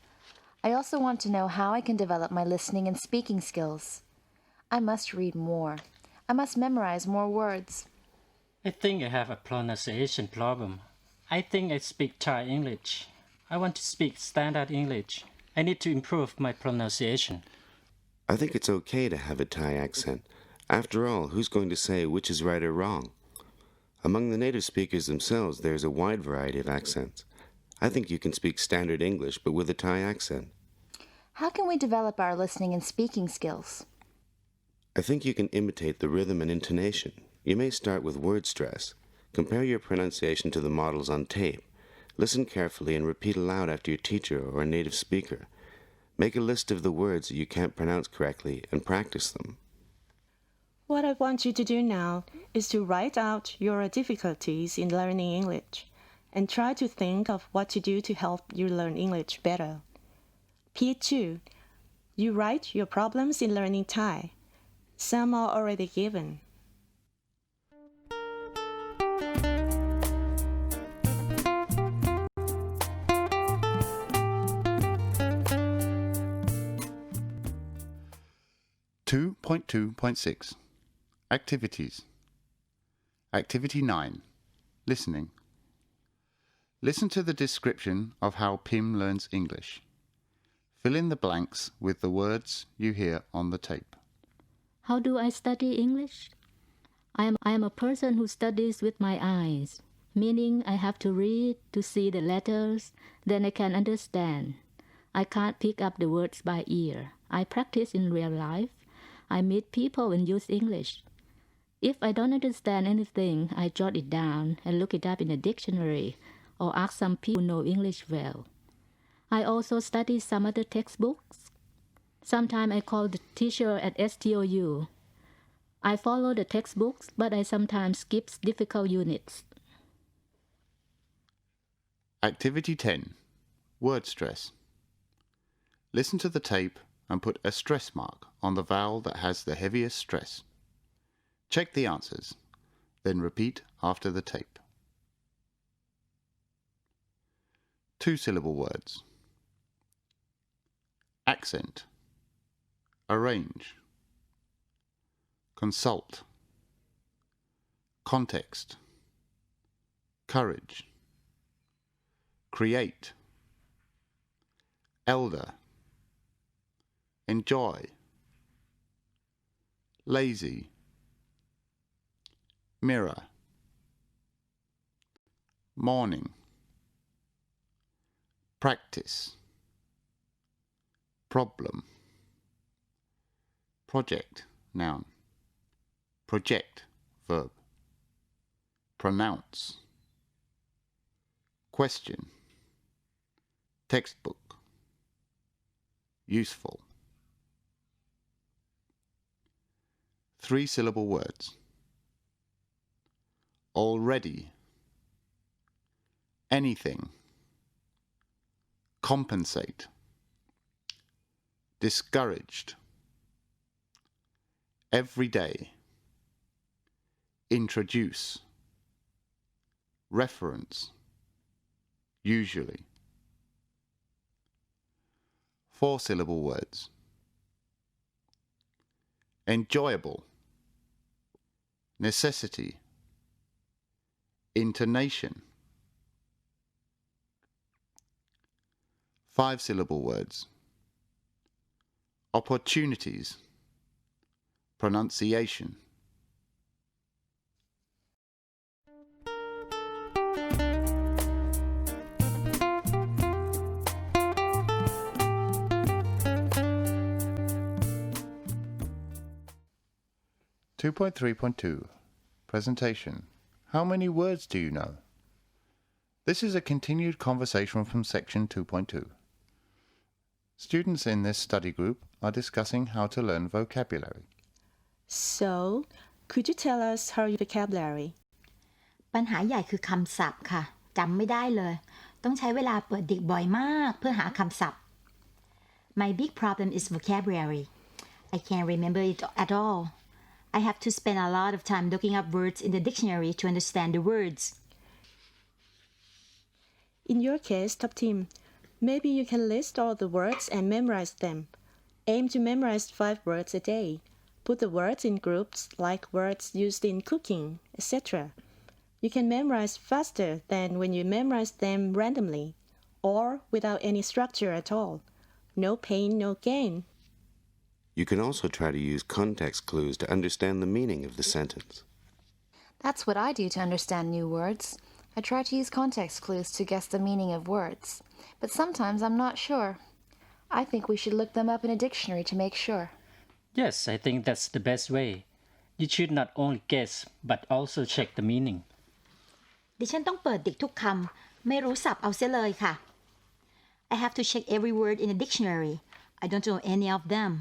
I also want to know how I can develop my listening and speaking skills. I must read more. I must memorize more words. I think I have a pronunciation problem. I think I speak Thai English. I want to speak standard English. I need to improve my pronunciation. I think it's okay to have a Thai accent. After all, who's going to say which is right or wrong? Among the native speakers themselves, there's a wide variety of accents. I think you can speak standard English, but with a Thai accent. How can we develop our listening and speaking skills? I think you can imitate the rhythm and intonation. You may start with word stress. Compare your pronunciation to the models on tape. Listen carefully and repeat aloud after your teacher or a native speaker. Make a list of the words that you can't pronounce correctly and practice them. What I want you to do now is to write out your difficulties in learning English and try to think of what to do to help you learn English better. Pete too, you write your problems in learning Thai. Some are already given. 2.2.6 Activities. Activity 9. Listening. Listen to the description of how Pim learns English. Fill in the blanks with the words you hear on the tape. How do I study English? I am a person who studies with my eyes, meaning I have to read to see the letters, then I can understand. I can't pick up the words by ear. I practice in real life. I meet people and use English. If I don't understand anything, I jot it down and look it up in a dictionary or ask some people who know English well. I also study some other textbooks. Sometimes I call the teacher at STOU. I follow the textbooks, but I sometimes skip difficult units. Activity 10. Word stress. Listen to the tape and put a stress mark on the vowel that has the heaviest stress. Check the answers, then repeat after the tape. 2-syllable words. Accent. Arrange. Consult. Context. Courage. Create. Elder. Enjoy. Lazy. Mirror. Morning. Practice. Problem. Project, noun. Project, verb. Pronounce. Question. Textbook. Useful. 3-syllable words. Already. Anything. Compensate. Discouraged. Every day. Introduce. Reference. Usually. 4-syllable words. Enjoyable. Necessity. Intonation. 5-syllable words. Opportunities. Pronunciation. (2.3.2) Presentation. How many words do you know? This is a continued conversation from section 2.2. Students in this study group are discussing how to learn vocabulary. So, could you tell us her vocabulary? ปัญหาใหญ่คือคำศัพท์ค่ะจำไม่ได้เลยต้องใช้เวลาเปิดดิกบ่อยมากเพื่อหาคำศัพท์ My big problem is vocabulary. I can't remember it at all. I have to spend a lot of time looking up words in the dictionary to understand the words. In your case, Top Team, maybe you can list all the words and memorize them. Aim to memorize 5 words a day. Put the words in groups like words used in cooking, etc. You can memorize faster than when you memorize them randomly or without any structure at all. No pain, no gain. You can also try to use context clues to understand the meaning of the sentence. That's what I do to understand new words. I try to use context clues to guess the meaning of words. But sometimes I'm not sure. I think we should look them up in a dictionary to make sure. Yes, I think that's the best way. You should not only guess, but also check the meaning. ดิฉันต้องเปิดดิกทุกคำไม่รู้ศัพท์เอาเสียเลยค่ะ I have to check every word in a dictionary. I don't know any of them.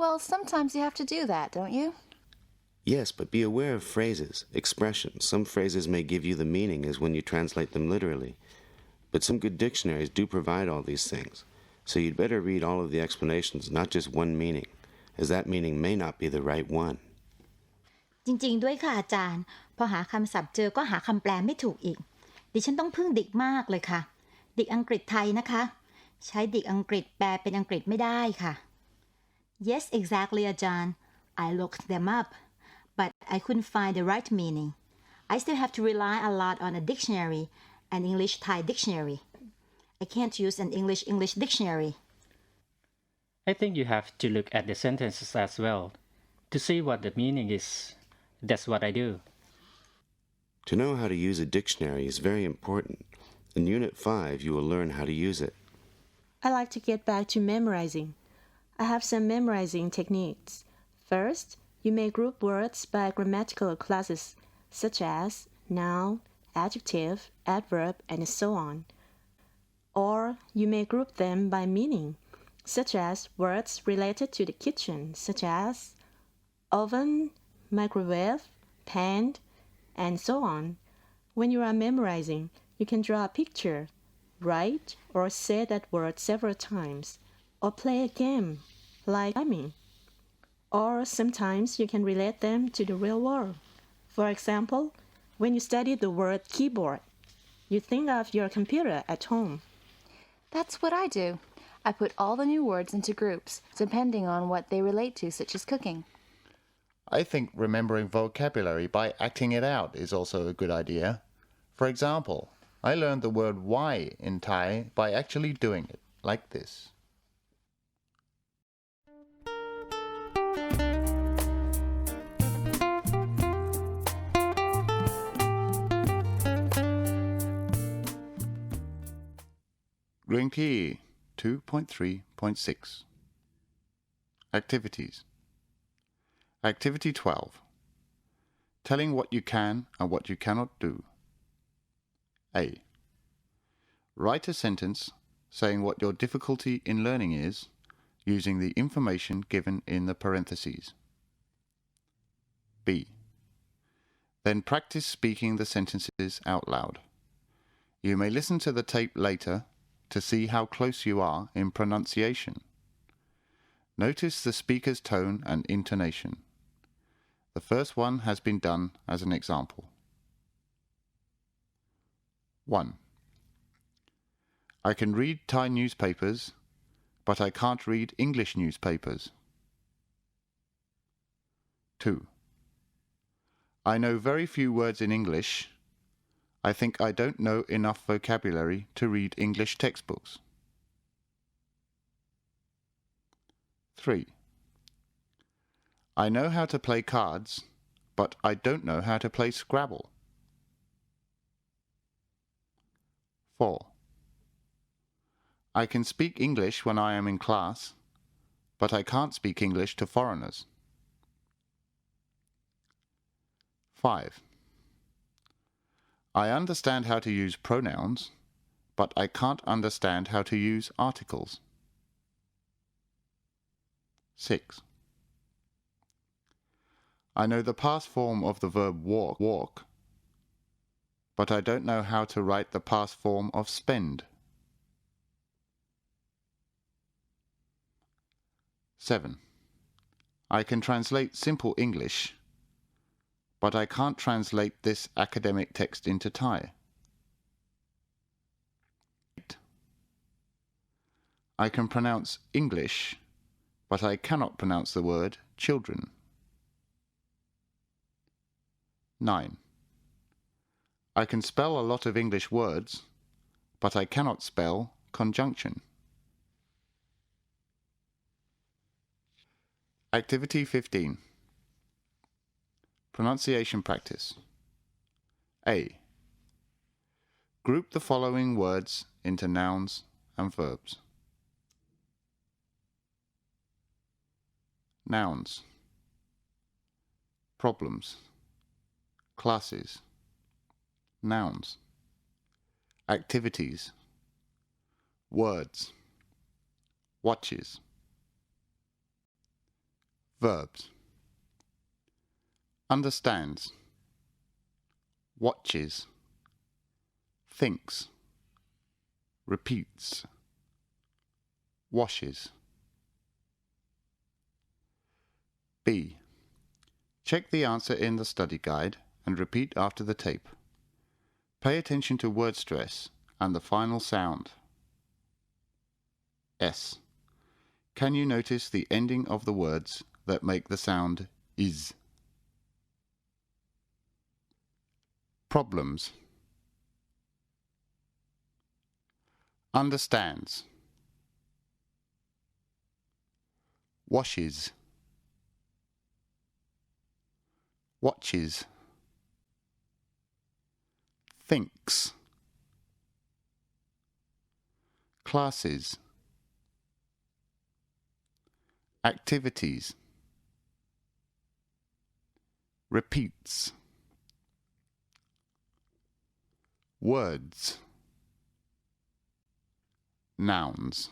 Well, sometimes you have to do that, don't you? Yes, but be aware of phrases, expressions. Some phrases may give you the meaning as when you translate them literally. But some good dictionaries do provide all these things. So you'd better read all of the explanations, not just one meaning, as that meaning may not be the right one. จริงๆด้วยค่ะอาจารย์พอหาคำศัพท์เจอก็หาคำแปลไม่ถูกอีกดิฉันต้องพึ่งดิกมากเลยค่ะดิกอังกฤษไทยนะคะใช้ดิกอังกฤษแปลเป็นอังกฤษไม่ได้ค่ะ Yes, exactly, Ajahn. I looked them up, but I couldn't find the right meaning. I still have to rely a lot on a dictionary, an English-Thai dictionary. I can't use an English-English dictionary. I think you have to look at the sentences as well to see what the meaning is. That's what I do. To know how to use a dictionary is very important. In Unit 5, you will learn how to use it. I like to get back to memorizing. I have some memorizing techniques. First, you may group words by grammatical classes, such as noun, adjective, adverb, and so on. Or you may group them by meaning, such as words related to the kitchen, such as oven, microwave, pan, and so on. When you are memorizing, you can draw a picture, write or say that word several times, or play a game, like timing. Or sometimes you can relate them to the real world. For example, when you study the word keyboard, you think of your computer at home. That's what I do. I put all the new words into groups, depending on what they relate to, such as cooking. I think remembering vocabulary by acting it out is also a good idea. For example, I learned the word why in Thai by actually doing it, like this. Ring T 2.3.6 Activities. Activity 12. Telling what you can and what you cannot do. A. Write a sentence saying what your difficulty in learning is, using the information given in the parentheses. B. Then practice speaking the sentences out loud. You may listen to the tape later to see how close you are in pronunciation. Notice the speaker's tone and intonation. The first one has been done as an example. 1. I can read Thai newspapers, but I can't read English newspapers. 2. I know very few words in English. I think I don't know enough vocabulary to read English textbooks. 3. I know how to play cards, but I don't know how to play Scrabble. 4. I can speak English when I am in class, but I can't speak English to foreigners. 5. I understand how to use pronouns, but I can't understand how to use articles. 6. I know the past form of the verb walk, but I don't know how to write the past form of spend. 7. I can translate simple English, but I can't translate this academic text into Thai. 8. I can pronounce English, but I cannot pronounce the word children. 9. I can spell a lot of English words, but I cannot spell conjunction. Activity 15. Pronunciation practice. A. Group the following words into nouns and verbs. Nouns. Problems. Classes. Nouns. Activities. Words. Watches. Verbs. Understands. Watches. Thinks. Repeats. Washes. B. Check the answer in the study guide and repeat after the tape. Pay attention to word stress and the final sound. S. can you notice the ending of the words that make the sound is? Problems. Understands. Washes. Watches. Thinks. Classes. Activities. Repeats. Words. Nouns.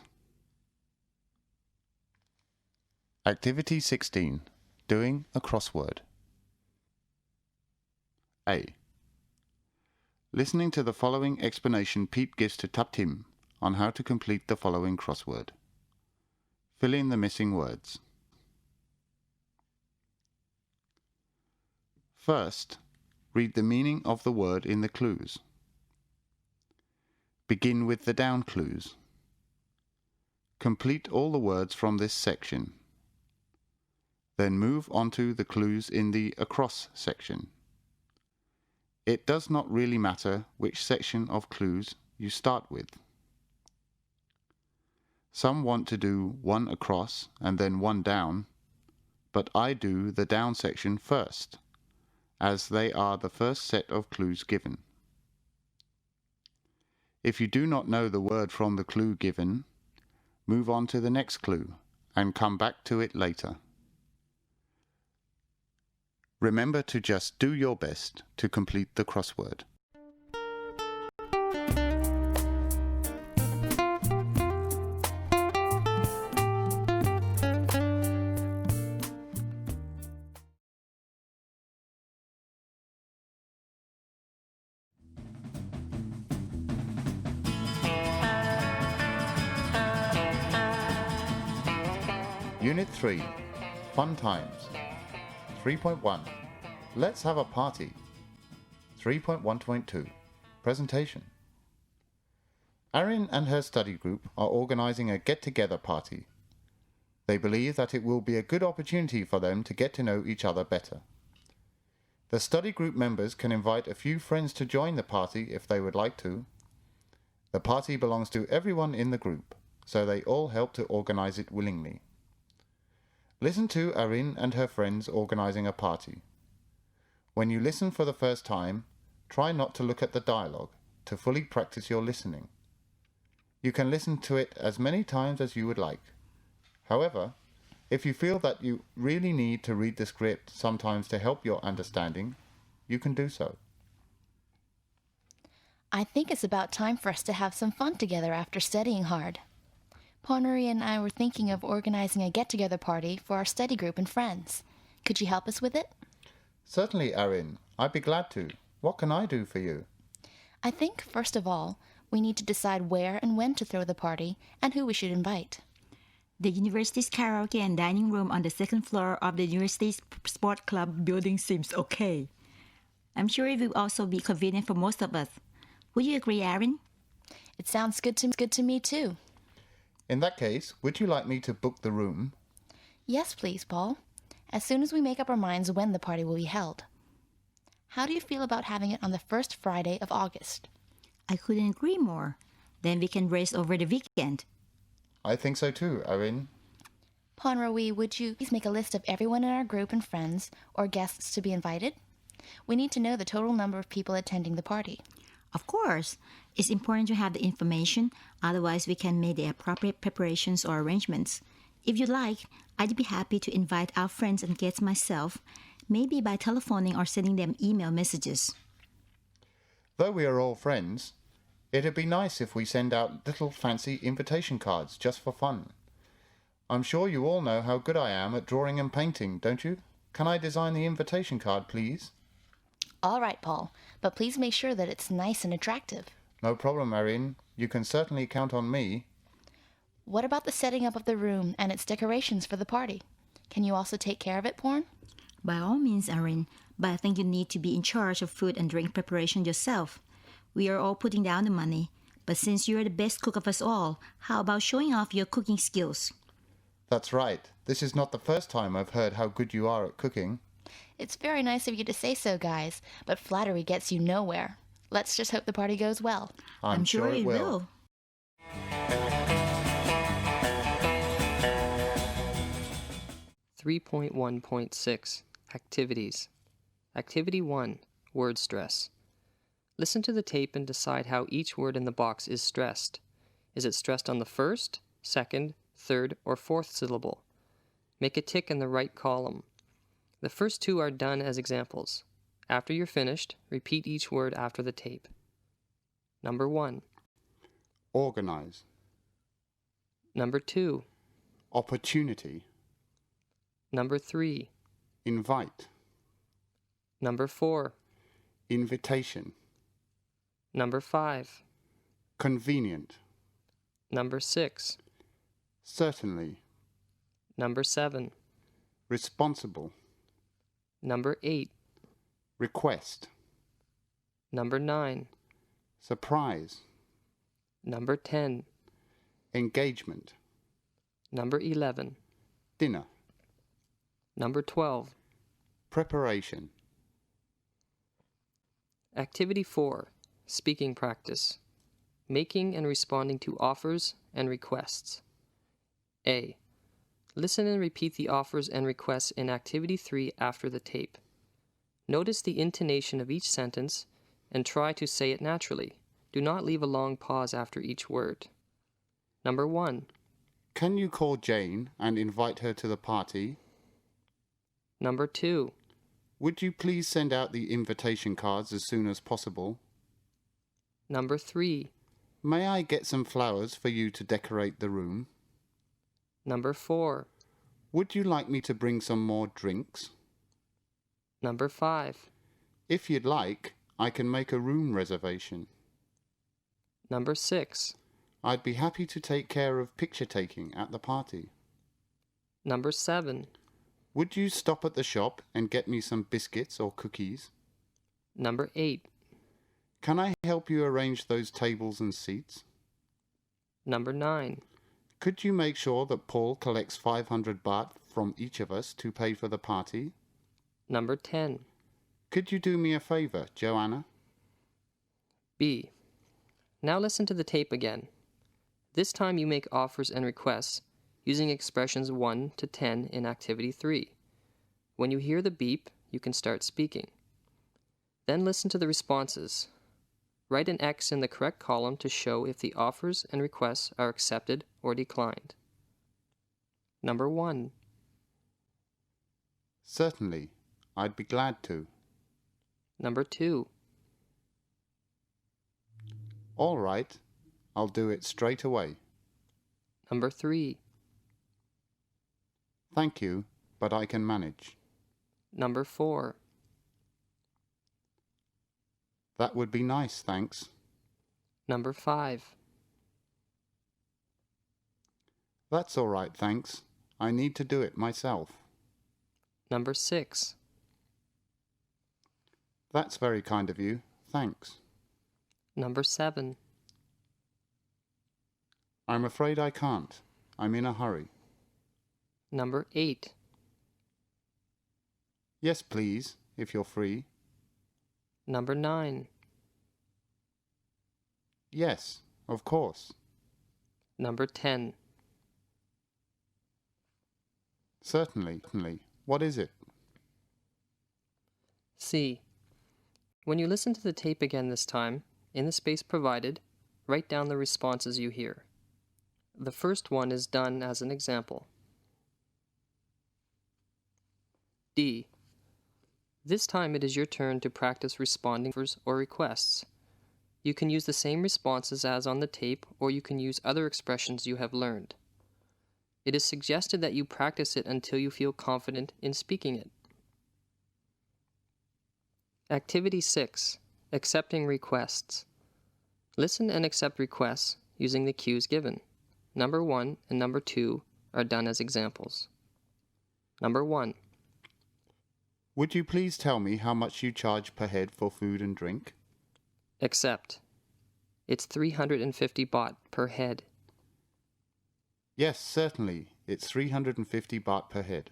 Activity 16. Doing a crossword. A. Listening to the following explanation Pete gives to Taptim on how to complete the following crossword. Fill in the missing words. First, read the meaning of the word in the clues. Begin with the down clues. Complete all the words from this section. Then move on to the clues in the across section. It does not really matter which section of clues you start with. Some want to do one across and then one down, but I do the down section first, as they are the first set of clues given. If you do not know the word from the clue given, move on to the next clue and come back to it later. Remember to just do your best to complete the crossword. Unit 3. Fun Times. 3.1. Let's have a party. 3.1.2. Presentation. Arin and her study group are organizing a get-together party. They believe that it will be a good opportunity for them to get to know each other better. The study group members can invite a few friends to join the party if they would like to. The party belongs to everyone in the group, so they all help to organize it willingly. Listen to Arin and her friends organizing a party. When you listen for the first time, try not to look at the dialogue to fully practice your listening. You can listen to it as many times as you would like. However, if you feel that you really need to read the script sometimes to help your understanding, you can do so. I think it's about time for us to have some fun together after studying hard. Pornery and I were thinking of organizing a get-together party for our study group and friends. Could you help us with it? Certainly, Arin. I'd be glad to. What can I do for you? I think, first of all, we need to decide where and when to throw the party and who we should invite. The university's karaoke and dining room on the second floor of the university's sport club building seems okay. I'm sure it will also be convenient for most of us. Would you agree, Arin? It sounds good to me, too. In that case, would you like me to book the room? Yes, please, Paul. As soon as we make up our minds when the party will be held. How do you feel about having it on the first Friday of August? I couldn't agree more. Then we can race over the weekend. I think so too, Arin. Ponrowi, would you please make a list of everyone in our group and friends or guests to be invited? We need to know the total number of people attending the party. Of course. It's important to have the information, otherwise we can make the appropriate preparations or arrangements. If you like, I'd be happy to invite our friends and guests myself, maybe by telephoning or sending them email messages. Though we are all friends, it'd be nice if we send out little fancy invitation cards just for fun. I'm sure you all know how good I am at drawing and painting, don't you? Can I design the invitation card, please? All right, Paul, but please make sure that it's nice and attractive. No problem, Arin. You can certainly count on me. What about the setting up of the room and its decorations for the party? Can you also take care of it, Porn? By all means, Arin, but I think you need to be in charge of food and drink preparation yourself. We are all putting down the money, but since you're the best cook of us all, how about showing off your cooking skills? That's right. This is not the first time I've heard how good you are at cooking. It's very nice of you to say so, guys, but flattery gets you nowhere. Let's just hope the party goes well. I'm sure it will. .1.6 Activities. Activity 1. Word stress. Listen to the tape and decide how each word in the box is stressed. Is it stressed on the first, second, third, or fourth syllable? Make a tick in the right column. The first two are done as examples. After you're finished, repeat each word after the tape. Number 1. Organize. Number 2. Opportunity. Number 3. Invite. Number 4. Invitation. Number 5. Convenient. Number 6. Certainly. Number 7. Responsible. Number 8. Request. Number 9. Surprise. Number 10. Engagement. Number 11. Dinner. Number 12. Preparation. Activity 4. Speaking practice. Making and responding to offers and requests. A. Listen and repeat the offers and requests in Activity 3 after the tape. Notice the intonation of each sentence and try to say it naturally. Do not leave a long pause after each word. Number 1. Can you call Jane and invite her to the party? Number 2. Would you please send out the invitation cards as soon as possible? Number 3. May I get some flowers for you to decorate the room? Number 4. Would you like me to bring some more drinks? Number 5. If you'd like, I can make a room reservation. Number 6. I'd be happy to take care of picture taking at the party. Number 7. Would you stop at the shop and get me some biscuits or cookies? Number 8. Can I help you arrange those tables and seats? Number 9. Could you make sure that Paul collects 500 baht from each of us to pay for the party? Number 10. Could you do me a favor, Joanna? B. Now listen to the tape again. This time you make offers and requests using expressions 1 to 10 in Activity 3. When you hear the beep, you can start speaking. Then listen to the responses. Write an X in the correct column to show if the offers and requests are accepted or declined. Number 1. Certainly. I'd be glad to. Number 2. All right. I'll do it straight away. Number 3. Thank you, but I can manage. Number 4. That would be nice, thanks. Number 5. That's all right, thanks. I need to do it myself. Number 6. That's very kind of you. Thanks. Number 7. I'm afraid I can't. I'm in a hurry. Number 8. Yes, please, if you're free. Number 9. Yes, of course. Number 10. Certainly. What is it? C. When you listen to the tape again this time, in the space provided, write down the responses you hear. The first one is done as an example. D. This time it is your turn to practice responding to offers or requests. You can use the same responses as on the tape, or you can use other expressions you have learned. It is suggested that you practice it until you feel confident in speaking it. Activity 6. Accepting requests. Listen and accept requests using the cues given. Number 1 and number 2 are done as examples. Number 1. Would you please tell me how much you charge per head for food and drink? Accept. It's 350 baht per head. Yes, certainly. It's 350 baht per head.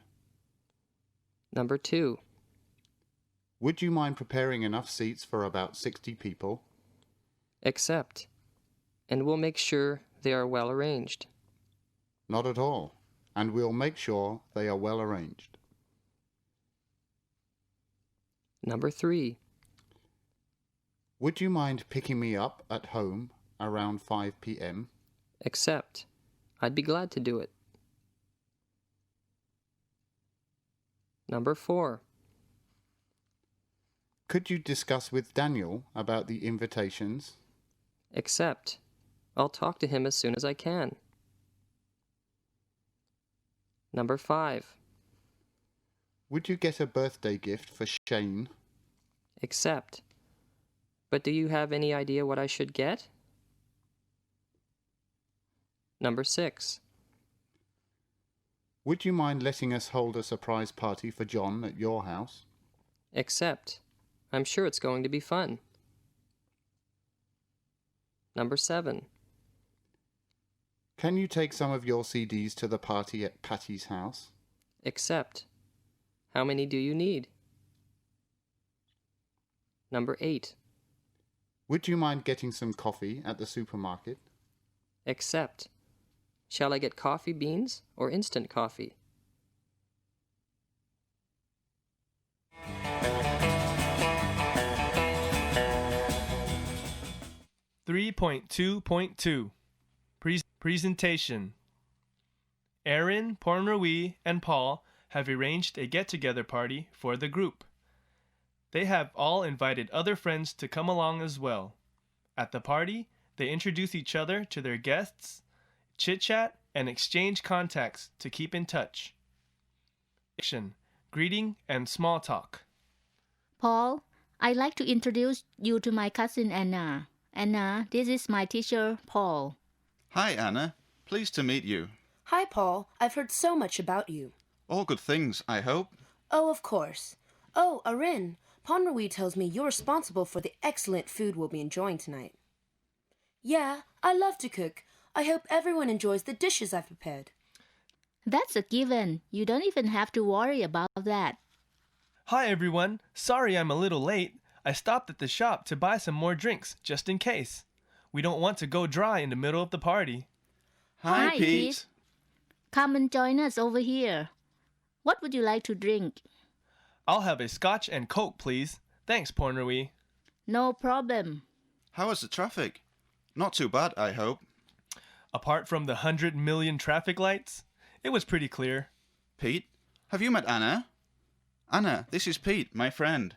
Number 2. Would you mind preparing enough seats for about 60 people? Accept. And we'll make sure they are well arranged. Not at all. And we'll make sure they are well arranged. Number 3. Would you mind picking me up at home around 5 p.m.? Accept. I'd be glad to do it. Number 4. Could you discuss with Daniel about the invitations? Accept. I'll talk to him as soon as I can. Number 5. Would you get a birthday gift for Shane? Accept. But do you have any idea what I should get? Number 6. Would you mind letting us hold a surprise party for John at your house? Accept. I'm sure it's going to be fun. Number 7. Can you take some of your CDs to the party at Patty's house? Accept. How many do you need? Number 8. Would you mind getting some coffee at the supermarket? Accept. Shall I get coffee beans or instant coffee? Presentation. Erin, Pornrui, and Paul have arranged a get-together party for the group. They have all invited other friends to come along as well. At the party, they introduce each other to their guests, chit-chat, and exchange contacts to keep in touch. Greeting and small talk. Paul, I'd like to introduce you to my cousin Anna. Anna, this is my teacher, Paul. Hi, Anna. Pleased to meet you. Hi, Paul. I've heard so much about you. All good things, I hope. Oh, of course. Oh, Arin, Ponrui tells me you're responsible for the excellent food we'll be enjoying tonight. Yeah, I love to cook. I hope everyone enjoys the dishes I've prepared. That's a given. You don't even have to worry about that. Hi, everyone. Sorry I'm a little late. I stopped at the shop to buy some more drinks, just in case. We don't want to go dry in the middle of the party. Hi, Pete. Come and join us over here. What would you like to drink? I'll have a scotch and coke, please. Thanks, Pornrui. No problem. How was the traffic? Not too bad, I hope. Apart from the 100 million traffic lights, it was pretty clear. Pete, have you met Anna? Anna, this is Pete, my friend.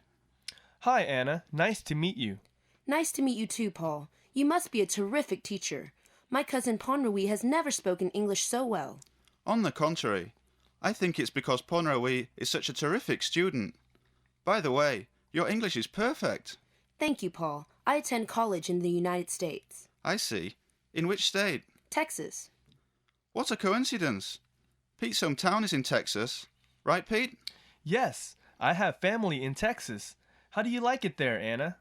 Hi, Anna. Nice to meet you. Nice to meet you too, Paul. You must be a terrific teacher. My cousin Ponrui has never spoken English so well. On the contrary, I think it's because Ponrui is such a terrific student. By the way, your English is perfect. Thank you, Paul. I attend college in the United States. I see. In which state? Texas. What a coincidence. Pete's hometown is in Texas. Right, Pete? Yes, I have family in Texas. How do you like it there, Anna?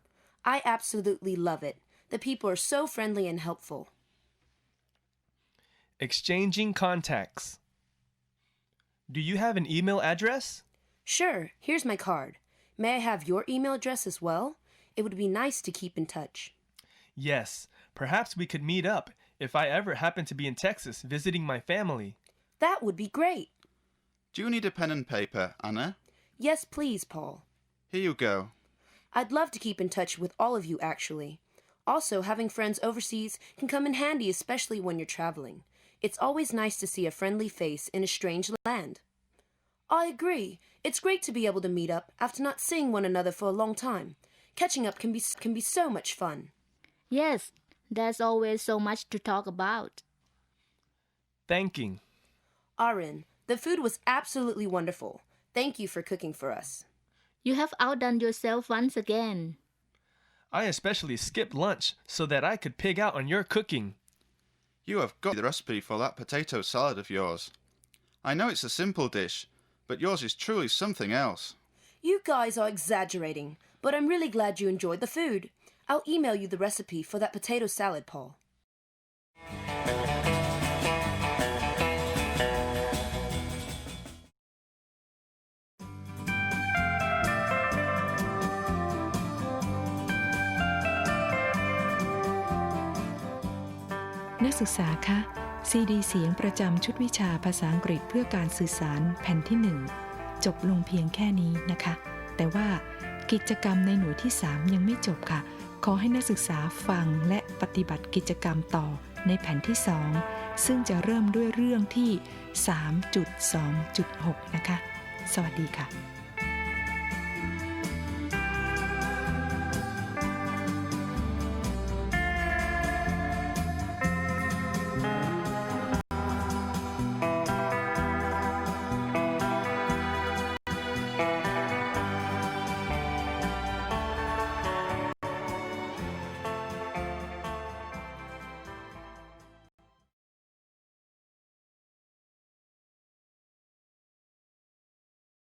I absolutely love it. The people are so friendly and helpful. Exchanging contacts. Do you have an email address? Sure, here's my card. May I have your email address as well? It would be nice to keep in touch. Yes, perhaps we could meet up if I ever happen to be in Texas visiting my family. That would be great. Do you need a pen and paper, Anna? Yes, please, Paul. Here you go. I'd love to keep in touch with all of you, actually. Also, having friends overseas can come in handy, especially when you're traveling. It's always nice to see a friendly face in a strange land. I agree. It's great to be able to meet up after not seeing one another for a long time. Catching up can be so much fun. Yes, there's always so much to talk about. Thanking. Arin, the food was absolutely wonderful. Thank you for cooking for us. You have outdone yourself once again. I especially skipped lunch so that I could pig out on your cooking. You have got the recipe for that potato salad of yours. I know it's a simple dish, but yours is truly something else. You guys are exaggerating, but I'm really glad you enjoyed the food. I'll email you the recipe for that potato salad, Paul. ศึกษาคะซีดีเสียงประจำชุดวิชาภาษาอังกฤษเพื่อการสื่อสารแผ่นที่1จบลงเพียงแค่นี้นะคะแต่ว่ากิจกรรมในหน่วยที่3ยังไม่จบค่ะขอให้นักศึกษาฟังและปฏิบัติกิจกรรมต่อในแผ่นที่2ซึ่งจะเริ่มด้วยเรื่องที่ 3.2.6 นะคะสวัสดีค่ะ